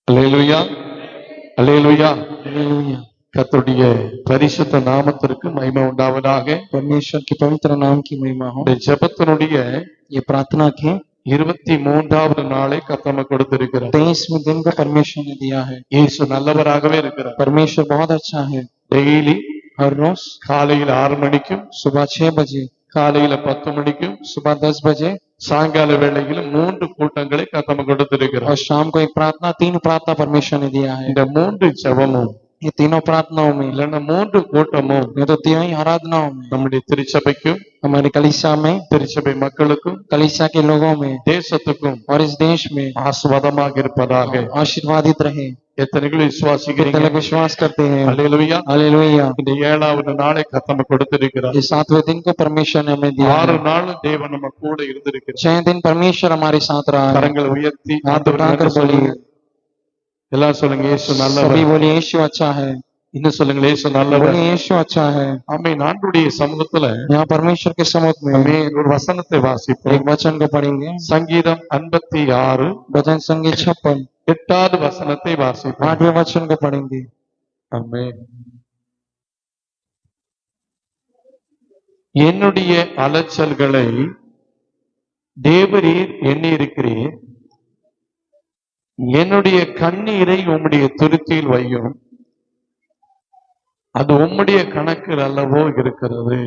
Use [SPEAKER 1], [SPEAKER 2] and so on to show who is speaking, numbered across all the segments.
[SPEAKER 1] அல்லேலூயா, அல்லேலூயா.
[SPEAKER 2] Hallelujah.
[SPEAKER 1] கர்த்தருடைய பரிசுத்த நாமத்திற்கு மகிமை உண்டாவதாக.
[SPEAKER 2] परमेश्वर के पवित्र नाम की महिमा हो।
[SPEAKER 1] இந்த ஜெபத்தினுடைய
[SPEAKER 2] ये प्रार्थना के
[SPEAKER 1] 23வது நாளை கர்த்தர் நமக்கு கொடுத்திருக்கிறார்.
[SPEAKER 2] 23वें दिन को परमेश्वर ने दिया है।
[SPEAKER 1] இயேசு நல்லவராகவே இருக்கிறார்.
[SPEAKER 2] परमेश्वर बहुत अच्छा है।
[SPEAKER 1] டெய்லி
[SPEAKER 2] हर रोज
[SPEAKER 1] காலையில் 6 மணிக்கும்,
[SPEAKER 2] सुबह 6 बजे,
[SPEAKER 1] காலையில 10 மணிக்கும்,
[SPEAKER 2] सुबह 10 बजे
[SPEAKER 1] சாயங்கால வேளையில் 3 கூட்டங்களை கர்த்தர் நமக்கு கொடுத்திருக்கிறார்.
[SPEAKER 2] और शाम को एक प्रार्थना, 3 प्रार्थना परमेश्वर ने दिया है।
[SPEAKER 1] இந்த 3 ஜெபமும்
[SPEAKER 2] ये तीनों प्रार्थनाओं में,
[SPEAKER 1] இல்லைன்னா 3 கூட்டமும்
[SPEAKER 2] ये तो तीनों ही आराधनाओं में,
[SPEAKER 1] நம்முடைய திருச்சபைக்கும்,
[SPEAKER 2] हमारी कलीसिया में,
[SPEAKER 1] திருச்சபை மக்களுக்கும்,
[SPEAKER 2] कलीसिया के लोगों में
[SPEAKER 1] தேசத்துக்கும்
[SPEAKER 2] और इस देश में
[SPEAKER 1] ஆசீர்வாதமாக இருப்பதாக.
[SPEAKER 2] आशीर्वादित रहे।
[SPEAKER 1] எத்தனை பேர் விசுவாசிக்கிறீங்க?
[SPEAKER 2] कितने लोग विश्वास करते हैं?
[SPEAKER 1] அல்லேலூயா.
[SPEAKER 2] हालेलुया।
[SPEAKER 1] இந்த 7வது நாளை கர்த்தர் நமக்கு கொடுத்திருக்கிறார்.
[SPEAKER 2] ये 7वें दिन को परमेश्वर ने हमें दिया
[SPEAKER 1] 6
[SPEAKER 2] है।
[SPEAKER 1] நாள் தேவன் நம்ம கூட இருந்திருக்கிறார்.
[SPEAKER 2] 6 दिन परमेश्वर हमारे साथ रहा है।
[SPEAKER 1] கரங்களை உயர்த்தி
[SPEAKER 2] हाथ
[SPEAKER 1] ஆண்டவருக்கு
[SPEAKER 2] उठाकर
[SPEAKER 1] நன்றி சொல்லுங்க.
[SPEAKER 2] बोलिए,
[SPEAKER 1] எல்லாம் சொல்லுங்க, இயேசு
[SPEAKER 2] सभी
[SPEAKER 1] நல்லவர்.
[SPEAKER 2] बोलिए यीशु अच्छा है।
[SPEAKER 1] இன்னும் சொல்லுங்க, இயேசு நல்லவர்.
[SPEAKER 2] बोलिए यीशु अच्छा है।
[SPEAKER 1] ஆமென். ஆண்டவருடைய சமூகத்துல
[SPEAKER 2] यहाँ परमेश्वर के सम्मुख में
[SPEAKER 1] ஆமென் ஒரு வசனத்தை வாசிப்போம்.
[SPEAKER 2] एक वचन को पढ़ेंगे।
[SPEAKER 1] சங்கீதம் 56
[SPEAKER 2] वचन संगीत 56
[SPEAKER 1] 8வது வசனத்தை வாசிப்போம்.
[SPEAKER 2] 8वें वचन को पढ़ेंगे।
[SPEAKER 1] ஆமென். என்னுடைய அலைச்சல்களை தேவரீர் எண்ணி இருக்கிறீர், என்னுடைய கண்ணீரை உம்முடைய துருத்தியில் வையும், அது உம்முடைய கணக்கில் அல்லவோ இருக்கிறது.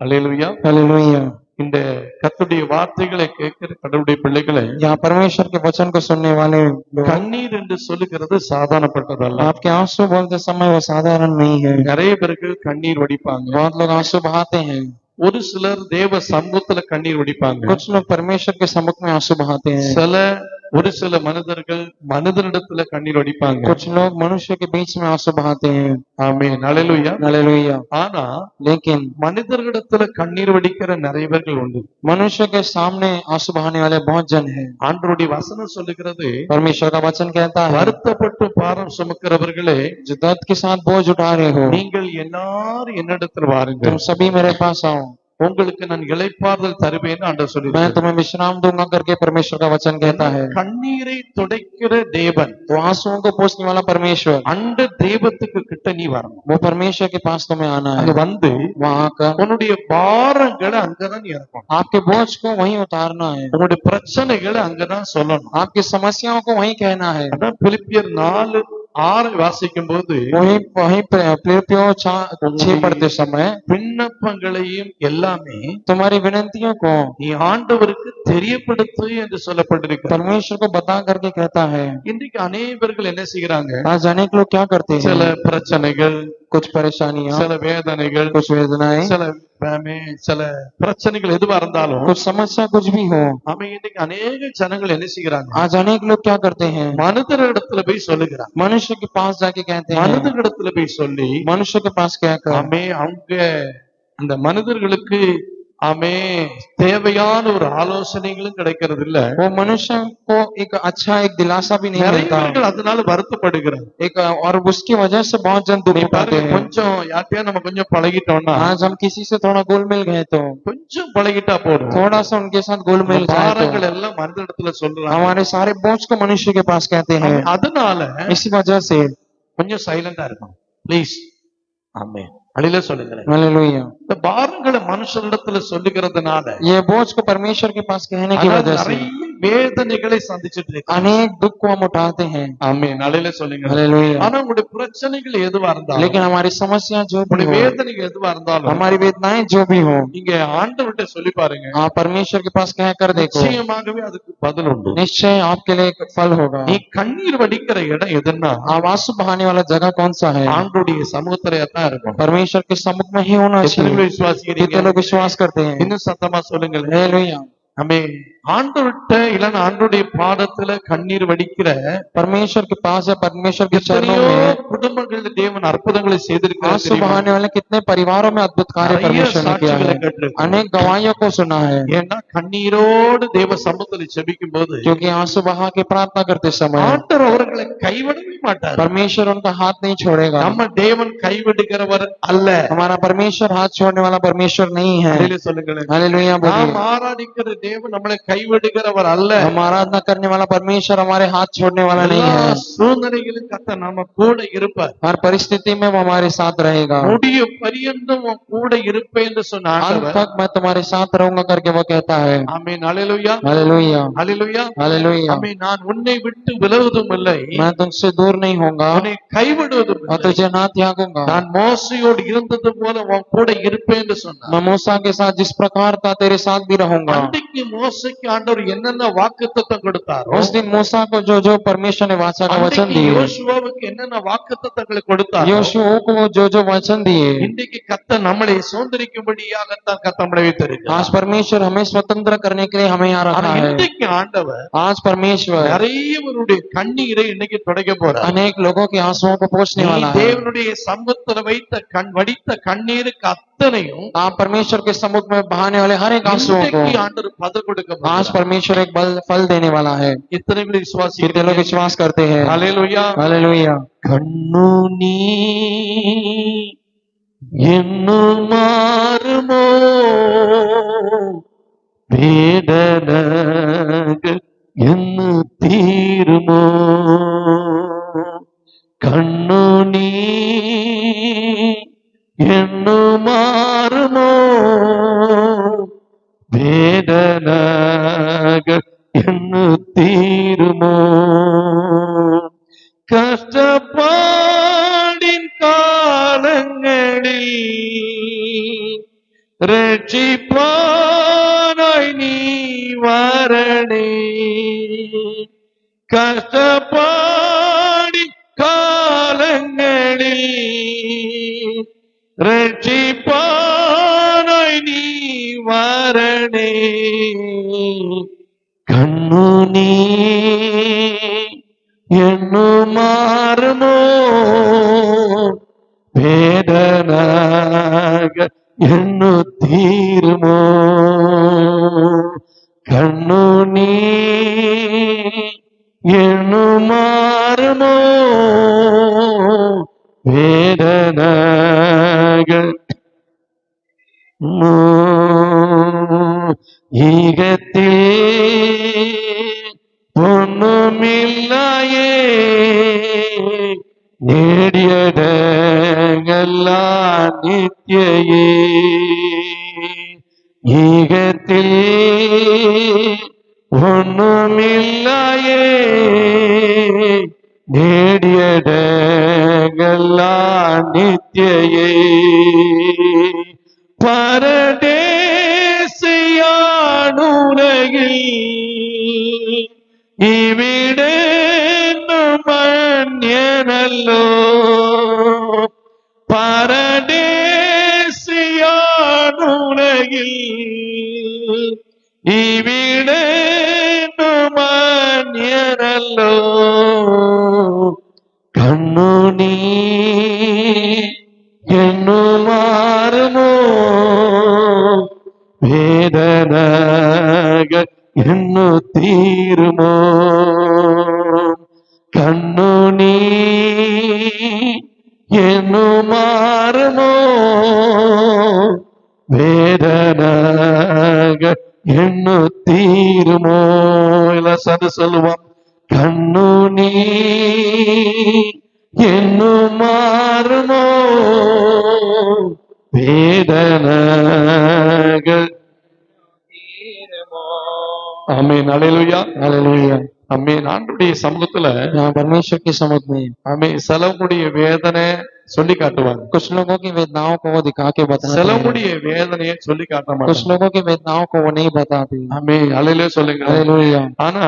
[SPEAKER 1] அல்லேலூயா.
[SPEAKER 2] हालेलुया।
[SPEAKER 1] இந்த கர்த்தருடைய வார்த்தைகளை கேட்கிற கடவுளுடைய பிள்ளைகளை,
[SPEAKER 2] यहाँ परमेश्वर के वचन को सुनने वाले लोग,
[SPEAKER 1] கண்ணீர் என்று சொல்லுகிறது சாதாரணப்பட்டதல்ல.
[SPEAKER 2] आपके आंसू बोलते समय वो साधारण नहीं है।
[SPEAKER 1] நிறைய பேருக்கு கண்ணீர் வடிப்பாங்க.
[SPEAKER 2] बहुत लोग आंसू बहाते हैं।
[SPEAKER 1] ஒரு சிலர் தேவ சமூகத்துல கண்ணீர் வடிப்பாங்க.
[SPEAKER 2] कुछ लोग परमेश्वर के सम्मुख में आंसू बहाते हैं।
[SPEAKER 1] ஒரு சில மனிதர்கள் மனிதனிடத்துல கண்ணீர் வடிப்பாங்க.
[SPEAKER 2] कुछ लोग मनुष्य के बीच में आंसू बहाते हैं।
[SPEAKER 1] ஆமென். அல்லேலூயா.
[SPEAKER 2] हालेलुया।
[SPEAKER 1] ஆனா
[SPEAKER 2] लेकिन
[SPEAKER 1] மனிதர்களிடத்துல கண்ணீர் வடிக்கிற நிறைய பேர்கள் உண்டு.
[SPEAKER 2] मनुष्य के सामने आंसू बहाने वाले बहुत जन हैं।
[SPEAKER 1] ஆண்டவருடைய வசனம் சொல்லுகிறது,
[SPEAKER 2] परमेश्वर का वचन कहता है,
[SPEAKER 1] வருத்தப்பட்டு பாரம் சுமக்கிறவர்களே,
[SPEAKER 2] जो दर्द के साथ बोझ उठा रहे हो,
[SPEAKER 1] நீங்கள் எல்லாரும் என்னிடத்தில் வாருங்கள்,
[SPEAKER 2] तुम सभी मेरे पास आओ,
[SPEAKER 1] உங்களுக்கு நான் இளைப்பாறுதல் தருவேன் ஆண்டவர்
[SPEAKER 2] मैं
[SPEAKER 1] சொல்லியிருக்கிறார்.
[SPEAKER 2] तुम्हें विश्राम दूंगा करके परमेश्वर का वचन कहता है।
[SPEAKER 1] கண்ணீரை துடைக்கிற தேவன்,
[SPEAKER 2] तो आंसुओं को पोंछने वाला परमेश्वर,
[SPEAKER 1] அந்த தெய்வத்துக்கு கிட்ட நீ வரணும்.
[SPEAKER 2] वो परमेश्वर के पास तुम्हें आना
[SPEAKER 1] அங்க
[SPEAKER 2] है।
[SPEAKER 1] வந்து
[SPEAKER 2] वहाँ आकर
[SPEAKER 1] உன்னுடைய பாரங்களை அங்கதான் நீ இறக்கணும்.
[SPEAKER 2] आपके बोझ को वहीं उतारना है।
[SPEAKER 1] உன்னுடைய பிரச்சனைகளை அங்கதான் சொல்லணும்.
[SPEAKER 2] आपकी समस्याओं को वहीं कहना है।
[SPEAKER 1] அதான் பிலிப்பியர் 4:6 வாசிக்கும் போது,
[SPEAKER 2] वहीं वहीं फिलिप्पियों 6 पढ़ते समय
[SPEAKER 1] விண்ணப்பங்களையும் எல்லாமே
[SPEAKER 2] तुम्हारी विनंतियों को
[SPEAKER 1] நீ ஆண்டவருக்கு தெரியப்படுத்து என்று சொல்லப்பட்டிருக்கிறது.
[SPEAKER 2] परमेश्वर को बता करके कहता है।
[SPEAKER 1] இன்றைக்கு அநேகர்கள் என்ன செய்கிறாங்க?
[SPEAKER 2] आज अनेक लोग क्या करते
[SPEAKER 1] சில
[SPEAKER 2] हैं,
[SPEAKER 1] பிரச்சனைகள்,
[SPEAKER 2] कुछ परेशानियां,
[SPEAKER 1] சில வேதனைகள்,
[SPEAKER 2] कुछ वेदनाएं,
[SPEAKER 1] சில பிரச்சனைகள் எதுவா இருந்தாலும்
[SPEAKER 2] कुछ समस्या कुछ भी हो,
[SPEAKER 1] அவன் இன்னைக்கு அநேக ஜனங்கள் என்ன செய்கிறாங்க?
[SPEAKER 2] आज अनेक लोग क्या करते हैं,
[SPEAKER 1] மனிதரிடத்துல போய் சொல்லுகிறாங்க.
[SPEAKER 2] मनुष्य के पास जाके कहते हैं,
[SPEAKER 1] மனிதரிடத்துல போய் சொல்லி
[SPEAKER 2] मनुष्य के पास कहकर
[SPEAKER 1] அவங்க அந்த மனிதர்களுக்கு தேவையான ஒரு ஆலோசனைகளும் கிடைக்கிறது இல்ல.
[SPEAKER 2] वो मनुष्य को एक अच्छा एक दिलासा भी नहीं
[SPEAKER 1] நிறைய
[SPEAKER 2] मिलता,
[SPEAKER 1] பேர்கள் அதனால வருத்தப்படுகிறாங்க.
[SPEAKER 2] एक और उसकी वजह से बहुत जन दुख उठाते हैं।
[SPEAKER 1] கொஞ்சம் யார்ட்டையா நம்ம கொஞ்சம் பழகிட்டோம்னா,
[SPEAKER 2] आज हम किसी से थोड़ा गोल मिल गए तो
[SPEAKER 1] கொஞ்சம் பழகிட்டா போதும்,
[SPEAKER 2] थोड़ा सा उनके साथ गोल मिल जाए
[SPEAKER 1] பாரங்கள்
[SPEAKER 2] तो
[SPEAKER 1] எல்லாம் மனிதரிடத்துல சொல்றாங்க.
[SPEAKER 2] हमारे सारे बोझ को मनुष्य के पास कहते हैं।
[SPEAKER 1] அதனால
[SPEAKER 2] इसी वजह से
[SPEAKER 1] கொஞ்சம் சைலண்டா இருக்கும் ப்ளீஸ். ஆமென். அழில சொல்லுங்களேன்.
[SPEAKER 2] हालेलुया।
[SPEAKER 1] இந்த பாரங்களை மனுஷனிடத்துல சொல்லுகிறதுனால
[SPEAKER 2] ये बोझ को परमेश्वर के पास कहने की वजह से
[SPEAKER 1] நிறைய வேதனைகளை சந்திச்சுட்டு இருக்கு.
[SPEAKER 2] अनेक दुख को हम उठाते हैं।
[SPEAKER 1] ஆமென். அழில சொல்லுங்க.
[SPEAKER 2] हालेलुया।
[SPEAKER 1] ஆனா உங்களுடைய பிரச்சனைகள் எதுவா இருந்தாலும்,
[SPEAKER 2] लेकिन हमारी समस्या जो भी
[SPEAKER 1] உங்களுடைய
[SPEAKER 2] हो,
[SPEAKER 1] வேதனைகள் எதுவா இருந்தாலும்,
[SPEAKER 2] हमारी वेदनाएं जो भी हो,
[SPEAKER 1] நீங்க ஆண்டவர்கிட்ட சொல்லி பாருங்க.
[SPEAKER 2] आप परमेश्वर के पास कहकर देखो,
[SPEAKER 1] நிச்சயமாகவே அதுக்கு பதில் உண்டு.
[SPEAKER 2] निश्चय आपके लिए एक फल होगा।
[SPEAKER 1] நீ கண்ணீர் வடிக்கிற இடம் எதுன்னா,
[SPEAKER 2] आप आंसू बहाने वाला जगह कौन सा है,
[SPEAKER 1] ஆண்டவருடைய சமூகத்திலே தான் இருக்கும்.
[SPEAKER 2] परमेश्वर के सम्मुख में ही होना
[SPEAKER 1] எத்தனை
[SPEAKER 2] चाहिए।
[SPEAKER 1] பேர் விசுவாசிக்கிறீங்க?
[SPEAKER 2] कितने लोग विश्वास करते हैं?
[SPEAKER 1] இன்னும் சத்தமா சொல்லுங்கள்.
[SPEAKER 2] हालेलुया।
[SPEAKER 1] ஆமென். ஆண்டவர்கிட்ட இல்லைன்னா ஆண்டவருடைய பாதத்துல கண்ணீர் வடிக்கிற
[SPEAKER 2] परमेश्वर के पास या परमेश्वर के चरणों
[SPEAKER 1] எத்தனையோ
[SPEAKER 2] में
[SPEAKER 1] குடும்பங்களில் தேவன் அற்புதங்களை
[SPEAKER 2] आंसू
[SPEAKER 1] செய்திருக்கிறார்.
[SPEAKER 2] बहाने वाले कितने परिवारों में अद्भुत कार्य परमेश्वर ने किया है। अनेक गवाहियों को सुना है,
[SPEAKER 1] ஏன்னா கண்ணீரோடு தேவ சமூகத்தில் ஜெபிக்கும் போது
[SPEAKER 2] क्योंकि आंसू बहा के प्रार्थना करते समय
[SPEAKER 1] ஆண்டவர் அவர்களை கைவிடவே மாட்டார்.
[SPEAKER 2] परमेश्वर उनका हाथ नहीं छोड़ेगा।
[SPEAKER 1] நம்ம தேவன் கைவிடுகிறவர் அல்ல.
[SPEAKER 2] हमारा परमेश्वर हाथ छोड़ने वाला परमेश्वर नहीं है।
[SPEAKER 1] அதிலே சொல்லுங்களேன்.
[SPEAKER 2] हालेलुया बोलिए।
[SPEAKER 1] நாம் ஆராதிக்கிற தேவன் நம்மளை கைவிடுகிறவர் அல்ல.
[SPEAKER 2] हम आराधना करने वाला परमेश्वर हमारे हाथ छोड़ने वाला नहीं
[SPEAKER 1] எல்லா
[SPEAKER 2] है।
[SPEAKER 1] சூழ்நிலைகளிலும் கர்த்தர் நம்ம கூட இருப்பார்.
[SPEAKER 2] हर परिस्थिति में वो हमारे साथ रहेगा।
[SPEAKER 1] முடிய பரியந்தம் உன் கூட இருப்பேன் என்று சொன்ன
[SPEAKER 2] अंत
[SPEAKER 1] ஆண்டவர்.
[SPEAKER 2] तक मैं तुम्हारे साथ रहूंगा करके वो कहता है।
[SPEAKER 1] ஆமென். ஹல்லேலூயா.
[SPEAKER 2] हालेलुया
[SPEAKER 1] ஹல்லேலூயா.
[SPEAKER 2] हालेलुया।
[SPEAKER 1] ஆமென். நான் உன்னை விட்டு விலகுவதும் இல்லை,
[SPEAKER 2] मैं तुमसे दूर नहीं होऊंगा
[SPEAKER 1] உன்னை கைவிடுவதும்
[SPEAKER 2] और
[SPEAKER 1] இல்லை.
[SPEAKER 2] तुझे ना त्यागूंगा।
[SPEAKER 1] நான் மோசையோடு இருந்தது போல உன் கூட இருப்பேன் என்று சொன்னார்.
[SPEAKER 2] मैं मूसा के साथ जिस प्रकार था तेरे साथ भी रहूंगा।
[SPEAKER 1] அன்றைக்கு மோசைக்கு ஆண்டவர் என்னென்ன வாக்குத்தத்தம் கொடுத்தாரோ,
[SPEAKER 2] उस दिन मूसा को जो जो परमेश्वर ने वाचा का वचन
[SPEAKER 1] அன்றைக்கு
[SPEAKER 2] दिए,
[SPEAKER 1] யோசுவாவுக்கு என்னென்ன வாக்குத்தத்தங்களை கொடுத்தாரோ,
[SPEAKER 2] योशुआ को जो जो वचन दिए,
[SPEAKER 1] இன்றைக்கு கர்த்தர் நம்மளை சுதந்திரிக்கும்படியாகத்தான் கர்த்தர் நம்மளை வைத்திருக்கிறார்.
[SPEAKER 2] आज परमेश्वर हमें स्वतंत्र करने के लिए हमें यहाँ
[SPEAKER 1] ஆனா
[SPEAKER 2] रखा है।
[SPEAKER 1] இன்றைக்கு ஆண்டவர்
[SPEAKER 2] आज परमेश्वर
[SPEAKER 1] நிறையவருடைய கண்ணீரை இன்னைக்கு துடைக்க போறார்.
[SPEAKER 2] अनेक लोगों के आंसुओं को पोंछने
[SPEAKER 1] நீ
[SPEAKER 2] वाला है।
[SPEAKER 1] தேவனுடைய சமூகத்துல வைத்த வடித்த கண்ணீருக்கு அத்தனையும்
[SPEAKER 2] आप परमेश्वर के समुख में बहाने वाले हर एक आंसुओं को
[SPEAKER 1] இன்றைக்கு ஆண்டவர் பதில் கொடுக்க
[SPEAKER 2] आज
[SPEAKER 1] போறார்.
[SPEAKER 2] परमेश्वर एक फल देने वाला है।
[SPEAKER 1] இத்தனை பேர்
[SPEAKER 2] कितने
[SPEAKER 1] விசுவாசிக்கிறீங்க?
[SPEAKER 2] लोग विश्वास करते हैं?
[SPEAKER 1] ஹல்லேலூயா.
[SPEAKER 2] हालेलुया।
[SPEAKER 1] கண்ணு நீ என்னு மாறுமோ, வேதனைகள் என்ன தீருமோ, கண்ணு நீ என்னு மாறுமோ, வேதனைகள் என்ன தீருமோ, கஷ்டப்பாடின் காலங்களில் ரட்சிப்பானாய் நீ வரணே, கஷ்டப்பாடின் காலங்களில் ரட்சிப்பானாய் நீ வரணே, கண்ணு நீ என்னு மாறுமோ, வேதனைகள் என்னு தீருமோ, கண்ணு நீ என்னு மாறுமோ, வேதனைகள் ஈகத்தில் ஒண்ணுமில்லையே, நேடியடங்கெல்லாம் நித்தியே, ஈகத்தில் ஒண்ணுமில்லையே, நேடியடங்கெல்லாம் நித்தியே, பரதேசியானுலகில் இவிடேனும் மன்யனல்லோ, பரதேசியானுலகில் இவிடேனும் மன்யனல்லோ, கண்ணு நீ என்னு மாறுமோ, வேதனைகள் என்னு தீருமோ, கண்ணு நீ என்னு மாறுமோ, வேதனைகள் என்னு தீருமோ. எல்லாம் சேர்ந்து சொல்லுவோம். கண்ணு நீ என்னு மாறுமோ, வேதனைகள் தீருமோ. ஆமென். ஹல்லேலூயா.
[SPEAKER 2] हालेलुया।
[SPEAKER 1] ஆமென். ஆண்டவருடைய சமூகத்துல
[SPEAKER 2] यहाँ परमेश्वर के समुख में
[SPEAKER 1] ஆமென் சிலவுடைய வேதனை சொல்லி காட்டுவாங்க,
[SPEAKER 2] कुछ लोगों की वेदनाओं को वो दिखा के बताते हैं,
[SPEAKER 1] சிலவுடைய வேதனையை சொல்லி காட்ட
[SPEAKER 2] कुछ
[SPEAKER 1] மாட்டாங்க.
[SPEAKER 2] लोगों की वेदनाओं को वो नहीं बताते।
[SPEAKER 1] ஆமென். ஹல்லேலூயா சொல்லுங்க.
[SPEAKER 2] हालेलुया।
[SPEAKER 1] ஆனா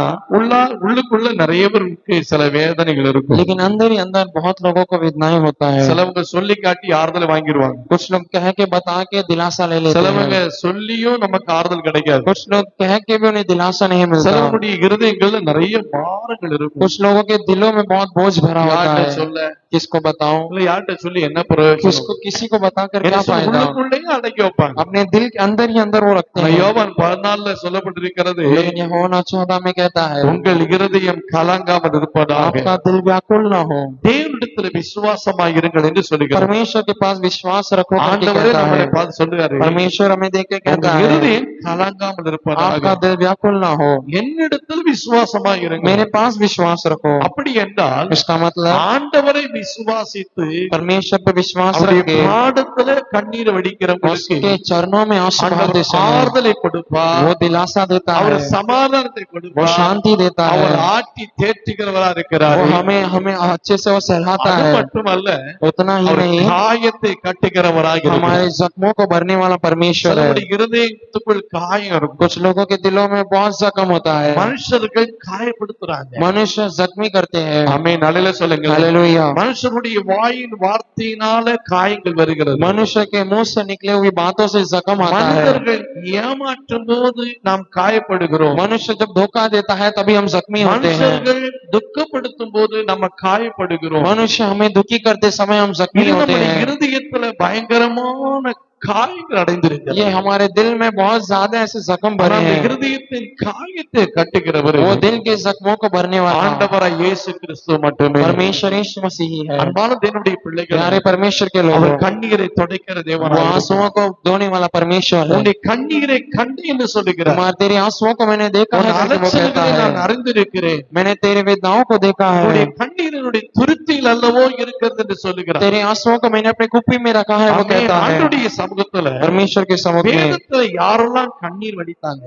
[SPEAKER 1] உள்ளுக்குள்ள நிறைய பேருக்கு சில வேதனைகள் இருக்கும்.
[SPEAKER 2] लेकिन अंदर ही अंदर बहुत लोगों को वेदनाएं होता है।
[SPEAKER 1] சிலவங்க சொல்லி காட்டி ஆறுதல் வாங்கிடுவாங்க,
[SPEAKER 2] कुछ लोग कह के बता के दिलासा ले लेते
[SPEAKER 1] சிலவங்க
[SPEAKER 2] हैं,
[SPEAKER 1] சொல்லியும் நமக்கு ஆறுதல் கிடைக்காது.
[SPEAKER 2] कुछ लोग कह के भी उन्हें दिलासा नहीं मिलता।
[SPEAKER 1] சிலவங்களுடைய இருதயங்கள்ல நிறைய பாரங்கள் இருக்கும்.
[SPEAKER 2] कुछ लोगों के दिलों में बहुत बोझ भरा होता
[SPEAKER 1] யார்கிட்ட
[SPEAKER 2] है,
[SPEAKER 1] சொல்ல
[SPEAKER 2] किसको बताऊं,
[SPEAKER 1] இல்ல யார்கிட்ட சொல்லி என்ன பிரயோஜனம்?
[SPEAKER 2] किसको किसी को बताकर क्या
[SPEAKER 1] என்ன சொல்லி
[SPEAKER 2] फायदा।
[SPEAKER 1] உள்ளுக்குள்ளேயே அடக்கி வைப்பாங்க.
[SPEAKER 2] अपने दिल के अंदर वो रखते
[SPEAKER 1] ஆனா
[SPEAKER 2] हैं।
[SPEAKER 1] யோவான் 14ல சொல்லப்பட்டிருக்கிறது,
[SPEAKER 2] लेकिन यूहन्ना 14 में कहता है
[SPEAKER 1] உங்கள் இருதயம் கலங்காமல் இருப்பதாக,
[SPEAKER 2] आपका दिल व्याकुल ना हो,
[SPEAKER 1] தேவனிடத்தில் விசுவாசமாய் இருங்கள் என்று சொல்லுகிறார்.
[SPEAKER 2] परमेश्वर के पास विश्वास रखो करके
[SPEAKER 1] ஆண்டவரே
[SPEAKER 2] कहता
[SPEAKER 1] நம்மளை
[SPEAKER 2] है।
[SPEAKER 1] பார்த்து சொல்லுகிறாரு,
[SPEAKER 2] परमेश्वर हमें देख के कहता
[SPEAKER 1] உங்கள்
[SPEAKER 2] है
[SPEAKER 1] இருதயம் கலங்காமல் இருப்பதாக,
[SPEAKER 2] आपका दिल व्याकुल ना हो,
[SPEAKER 1] என்னிடத்தில் விசுவாசமாய் இருங்கள்.
[SPEAKER 2] मेरे पास विश्वास रखो।
[SPEAKER 1] அப்படி என்றால்
[SPEAKER 2] इसका मतलब
[SPEAKER 1] ஆண்டவரை விசுவாசித்து
[SPEAKER 2] परमेश्वर पे विश्वास
[SPEAKER 1] அவருடைய
[SPEAKER 2] रख के
[SPEAKER 1] பாதத்துல கண்ணீர் வடிக்கிறவங்களுக்கு
[SPEAKER 2] उसके चरणों में आंसू
[SPEAKER 1] ஆண்டவர்
[SPEAKER 2] बहाते समय
[SPEAKER 1] ஆறுதலை கொடுப்பார்,
[SPEAKER 2] वो दिलासा देता
[SPEAKER 1] அவர்
[SPEAKER 2] है,
[SPEAKER 1] சமாதானத்தை
[SPEAKER 2] वो
[SPEAKER 1] கொடுப்பார்,
[SPEAKER 2] शांति देता
[SPEAKER 1] அவர்
[SPEAKER 2] है,
[SPEAKER 1] ஆட்டி தேற்றுகிறவரா இருக்கிறார்.
[SPEAKER 2] वो हमें हमें अच्छे से वो सहलाता
[SPEAKER 1] அது
[SPEAKER 2] है।
[SPEAKER 1] மட்டுமல்ல,
[SPEAKER 2] उतना ही
[SPEAKER 1] அவர்
[SPEAKER 2] नहीं,
[SPEAKER 1] காயத்தை கட்டுகிறவராக இருக்கிறார்.
[SPEAKER 2] हमारे जख्मों को भरने वाला परमेश्वर है।
[SPEAKER 1] சிலருடைய இருதயத்துக்குள் காயம் இருக்கும்.
[SPEAKER 2] कुछ लोगों के दिलों में बहुत जख्म होता है,
[SPEAKER 1] மனுஷர்கள் காயப்படுத்துறாங்க.
[SPEAKER 2] मनुष्य जख्मी करते हैं।
[SPEAKER 1] ஆமென், அல்லேலூயா சொல்லுங்க.
[SPEAKER 2] हालेलुया।
[SPEAKER 1] மனுஷனுடைய வாயின் வார்த்தையினால காயங்கள் வருகிறது.
[SPEAKER 2] मनुष्य के मुंह से निकले हुई बातों से जख्म आता है।
[SPEAKER 1] மனிதர்கள் ஏமாற்றும் போது நாம் காயப்படுகிறோம்.
[SPEAKER 2] मनुष्य जब धोखा देता है तभी हम जख्मी होते हैं।
[SPEAKER 1] மனுஷர்கள் துக்கப்படுத்தும் போது நம்ம காயப்படுகிறோம்.
[SPEAKER 2] मनुष्य हमें दुखी करते समय हम जख्मी
[SPEAKER 1] இது
[SPEAKER 2] होते
[SPEAKER 1] நம்முடைய
[SPEAKER 2] हैं।
[SPEAKER 1] இருதயத்துல பயங்கரமான காயங்கள் அடைந்திருக்கிறது.
[SPEAKER 2] ये हमारे दिल में बहुत ज्यादा ऐसे जख्म भरे
[SPEAKER 1] அந்த
[SPEAKER 2] हैं।
[SPEAKER 1] இருதயத்தின் காயத்தை கட்டுகிறவர்
[SPEAKER 2] वो दिल के जख्मों को भरने वाला
[SPEAKER 1] ஆண்டவராய் இயேசு கிறிஸ்து மட்டுமே.
[SPEAKER 2] परमेश्वर यीशु मसीह ही है।
[SPEAKER 1] அன்பான தேவனுடைய பிள்ளைகள்,
[SPEAKER 2] प्यारे परमेश्वर के लोग,
[SPEAKER 1] அவர் கண்ணீரை துடைக்கிற
[SPEAKER 2] वो
[SPEAKER 1] தேவனாய்
[SPEAKER 2] आंसुओं को धोने वाला परमेश्वर है।
[SPEAKER 1] உன்னுடைய கண்ணீரை கண்டு என்று சொல்லுகிறார்.
[SPEAKER 2] तुम्हारे तेरे आंसुओं को मैंने देखा
[SPEAKER 1] உன்
[SPEAKER 2] है करके वो कहता
[SPEAKER 1] அலட்சியங்களை
[SPEAKER 2] है।
[SPEAKER 1] நான் அறிந்திருக்கிறேன்.
[SPEAKER 2] मैंने तेरे वेदनाओं को देखा है,
[SPEAKER 1] உன்னுடைய கண்ணீரினுடைய துருத்தியில் அல்லவோ இருக்கிறது என்று சொல்லுகிறார்.
[SPEAKER 2] तेरे आंसुओं को मैंने अपने कुप्पी में रखा है, वो
[SPEAKER 1] ஆமென்.
[SPEAKER 2] कहता है।
[SPEAKER 1] ஆண்டவருடைய சமூகத்துல
[SPEAKER 2] परमेश्वर के सम्मुख में
[SPEAKER 1] வேதத்துல யாரெல்லாம் கண்ணீர் வடித்தாங்க,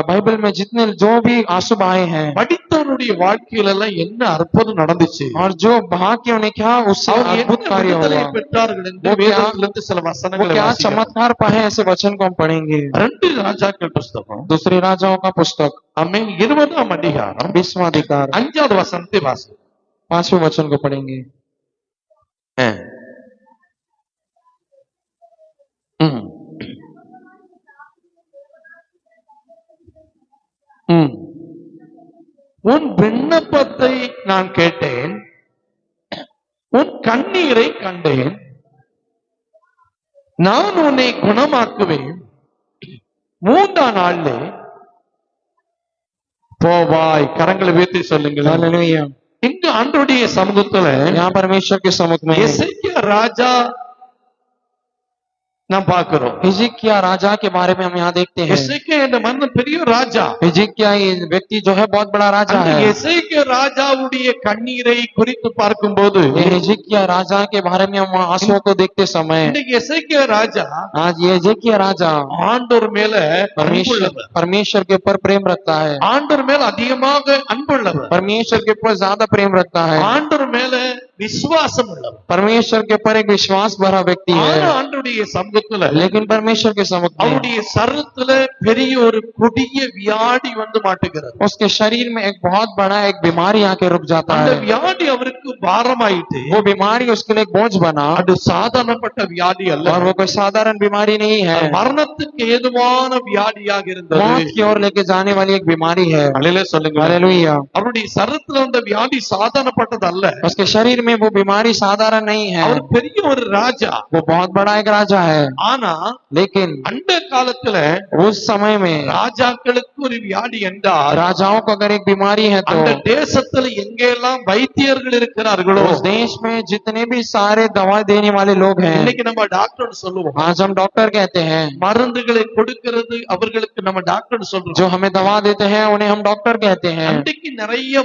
[SPEAKER 2] बाइबल में जितने जो भी आंसू बहाए हैं
[SPEAKER 1] வடித்தவனுடைய வாழ்க்கையில எல்லாம் என்ன அற்புதம் நடந்துச்சு,
[SPEAKER 2] और जो बहा के उन्हें क्या उससे
[SPEAKER 1] அவங்க
[SPEAKER 2] अद्भुत
[SPEAKER 1] என்ன
[SPEAKER 2] कार्य
[SPEAKER 1] விடுதலை
[SPEAKER 2] हुआ,
[SPEAKER 1] பெற்றார்கள் என்று
[SPEAKER 2] वो क्या-
[SPEAKER 1] வேதத்திலிருந்து சில
[SPEAKER 2] वो
[SPEAKER 1] வசனங்களை
[SPEAKER 2] क्या
[SPEAKER 1] வாசிக்கிறோம்.
[SPEAKER 2] चमत्कार पाए, ऐसे वचन को हम पढ़ेंगे।
[SPEAKER 1] 2 ராஜாக்கள் புஸ்தகம்
[SPEAKER 2] दूसरे राजाओं का पुस्तक
[SPEAKER 1] ஆமென் 20ஆம் அதிகாரம்
[SPEAKER 2] 20वां अधिकार
[SPEAKER 1] 5வது வசனத்தை வாசி.
[SPEAKER 2] 5वें वचन को पढ़ेंगे।
[SPEAKER 1] உன் விண்ணப்பத்தை நான் கேட்டேன், உன் கண்ணீரை கண்டேன், நான் உன்னை குணமாக்குவேன், 3ஆம் நாள்ல போவாய். கரங்களை உயர்த்தி சொல்லுங்கள்.
[SPEAKER 2] हालेलुया।
[SPEAKER 1] இங்கு ஆண்டவருடைய சமூகத்துல
[SPEAKER 2] यहाँ परमेश्वर के सम्मुख में
[SPEAKER 1] எசேக்கியா ராஜா நாம் பார்க்கிறோம்.
[SPEAKER 2] हिजकिय्याह राजा के बारे में हम यहाँ देखते हैं।
[SPEAKER 1] எசேக்கியா என்ற மன்னன் பெரிய ராஜா.
[SPEAKER 2] हिजकिय्याह ये व्यक्ति जो है बहुत बड़ा राजा
[SPEAKER 1] அந்த
[SPEAKER 2] है।
[SPEAKER 1] எசேக்கியா ராஜாவுடைய கண்ணீரை குறித்து பார்க்கும்போது
[SPEAKER 2] ये हिजकिय्याह राजा के बारे में हम आंसुओं को देखते समय,
[SPEAKER 1] இன்னைக்கு எசேக்கியா ராஜா
[SPEAKER 2] आज ये हिजकिय्याह राजा
[SPEAKER 1] ஆண்டவர் மேல அன்புள்ளவர்,
[SPEAKER 2] परमेश्वर के ऊपर प्रेम रखता है,
[SPEAKER 1] ஆண்டவர் மேல அதிகமாக அன்புள்ளவர்,
[SPEAKER 2] परमेश्वर के ऊपर ज्यादा प्रेम रखता है,
[SPEAKER 1] ஆண்டவர் மேல விசுவாசம் உள்ளவர்.
[SPEAKER 2] परमेश्वर के ऊपर एक विश्वास भरा व्यक्ति
[SPEAKER 1] ஆனா
[SPEAKER 2] है।
[SPEAKER 1] ஆண்டவருடைய சமூகத்துல
[SPEAKER 2] लेकिन परमेश्वर के सम्मुख में
[SPEAKER 1] அவருடைய சரீரத்துல பெரிய ஒரு கொடிய வியாதி வந்து மாட்டுகிறது.
[SPEAKER 2] उसके शरीर में एक बहुत बड़ा एक बीमारी आके रुक जाता
[SPEAKER 1] அந்த
[SPEAKER 2] है।
[SPEAKER 1] வியாதி அவருக்கு பாரமாயிட்டு,
[SPEAKER 2] वो बीमारी उसके लिए एक बोझ बना,
[SPEAKER 1] அது சாதாரணப்பட்ட வியாதி அல்ல,
[SPEAKER 2] और वो कोई साधारण बीमारी नहीं है,
[SPEAKER 1] மரணத்துக்கு ஏதுவான வியாதியாக இருந்தது.
[SPEAKER 2] मौत की ओर लेके जाने वाली एक बीमारी है।
[SPEAKER 1] அல்லேலூயா சொல்லுங்க.
[SPEAKER 2] हालेलुया।
[SPEAKER 1] அவருடைய சரீரத்துல வந்த வியாதி சாதாரணப்பட்டது அல்ல.
[SPEAKER 2] उसके शरीर में वो बीमारी साधारण नहीं है,
[SPEAKER 1] அவர் பெரிய ஒரு ராஜா.
[SPEAKER 2] वो बहुत बड़ा एक राजा है।
[SPEAKER 1] ஆனா
[SPEAKER 2] लेकिन
[SPEAKER 1] அந்த காலத்துல
[SPEAKER 2] उस समय में
[SPEAKER 1] ராஜாக்களுக்கு ஒரு வியாதி என்றால்,
[SPEAKER 2] राजाओं को अगर एक बीमारी है तो
[SPEAKER 1] அந்த தேசத்துல எங்கெல்லாம் வைத்தியர்கள் இருக்கிறார்களோ,
[SPEAKER 2] उस देश में जितने भी सारे दवा देने वाले लोग हैं,
[SPEAKER 1] இன்னைக்கு நம்ம டாக்டர் சொல்லுவோம்,
[SPEAKER 2] आज हम डॉक्टर कहते हैं,
[SPEAKER 1] மருந்துகளை கொடுக்கிறது அவர்களுக்கு நம்ம டாக்டர் சொல்றோம்.
[SPEAKER 2] जो हमें दवा देते हैं उन्हें हम डॉक्टर कहते हैं।
[SPEAKER 1] அன்றைக்கு நிறைய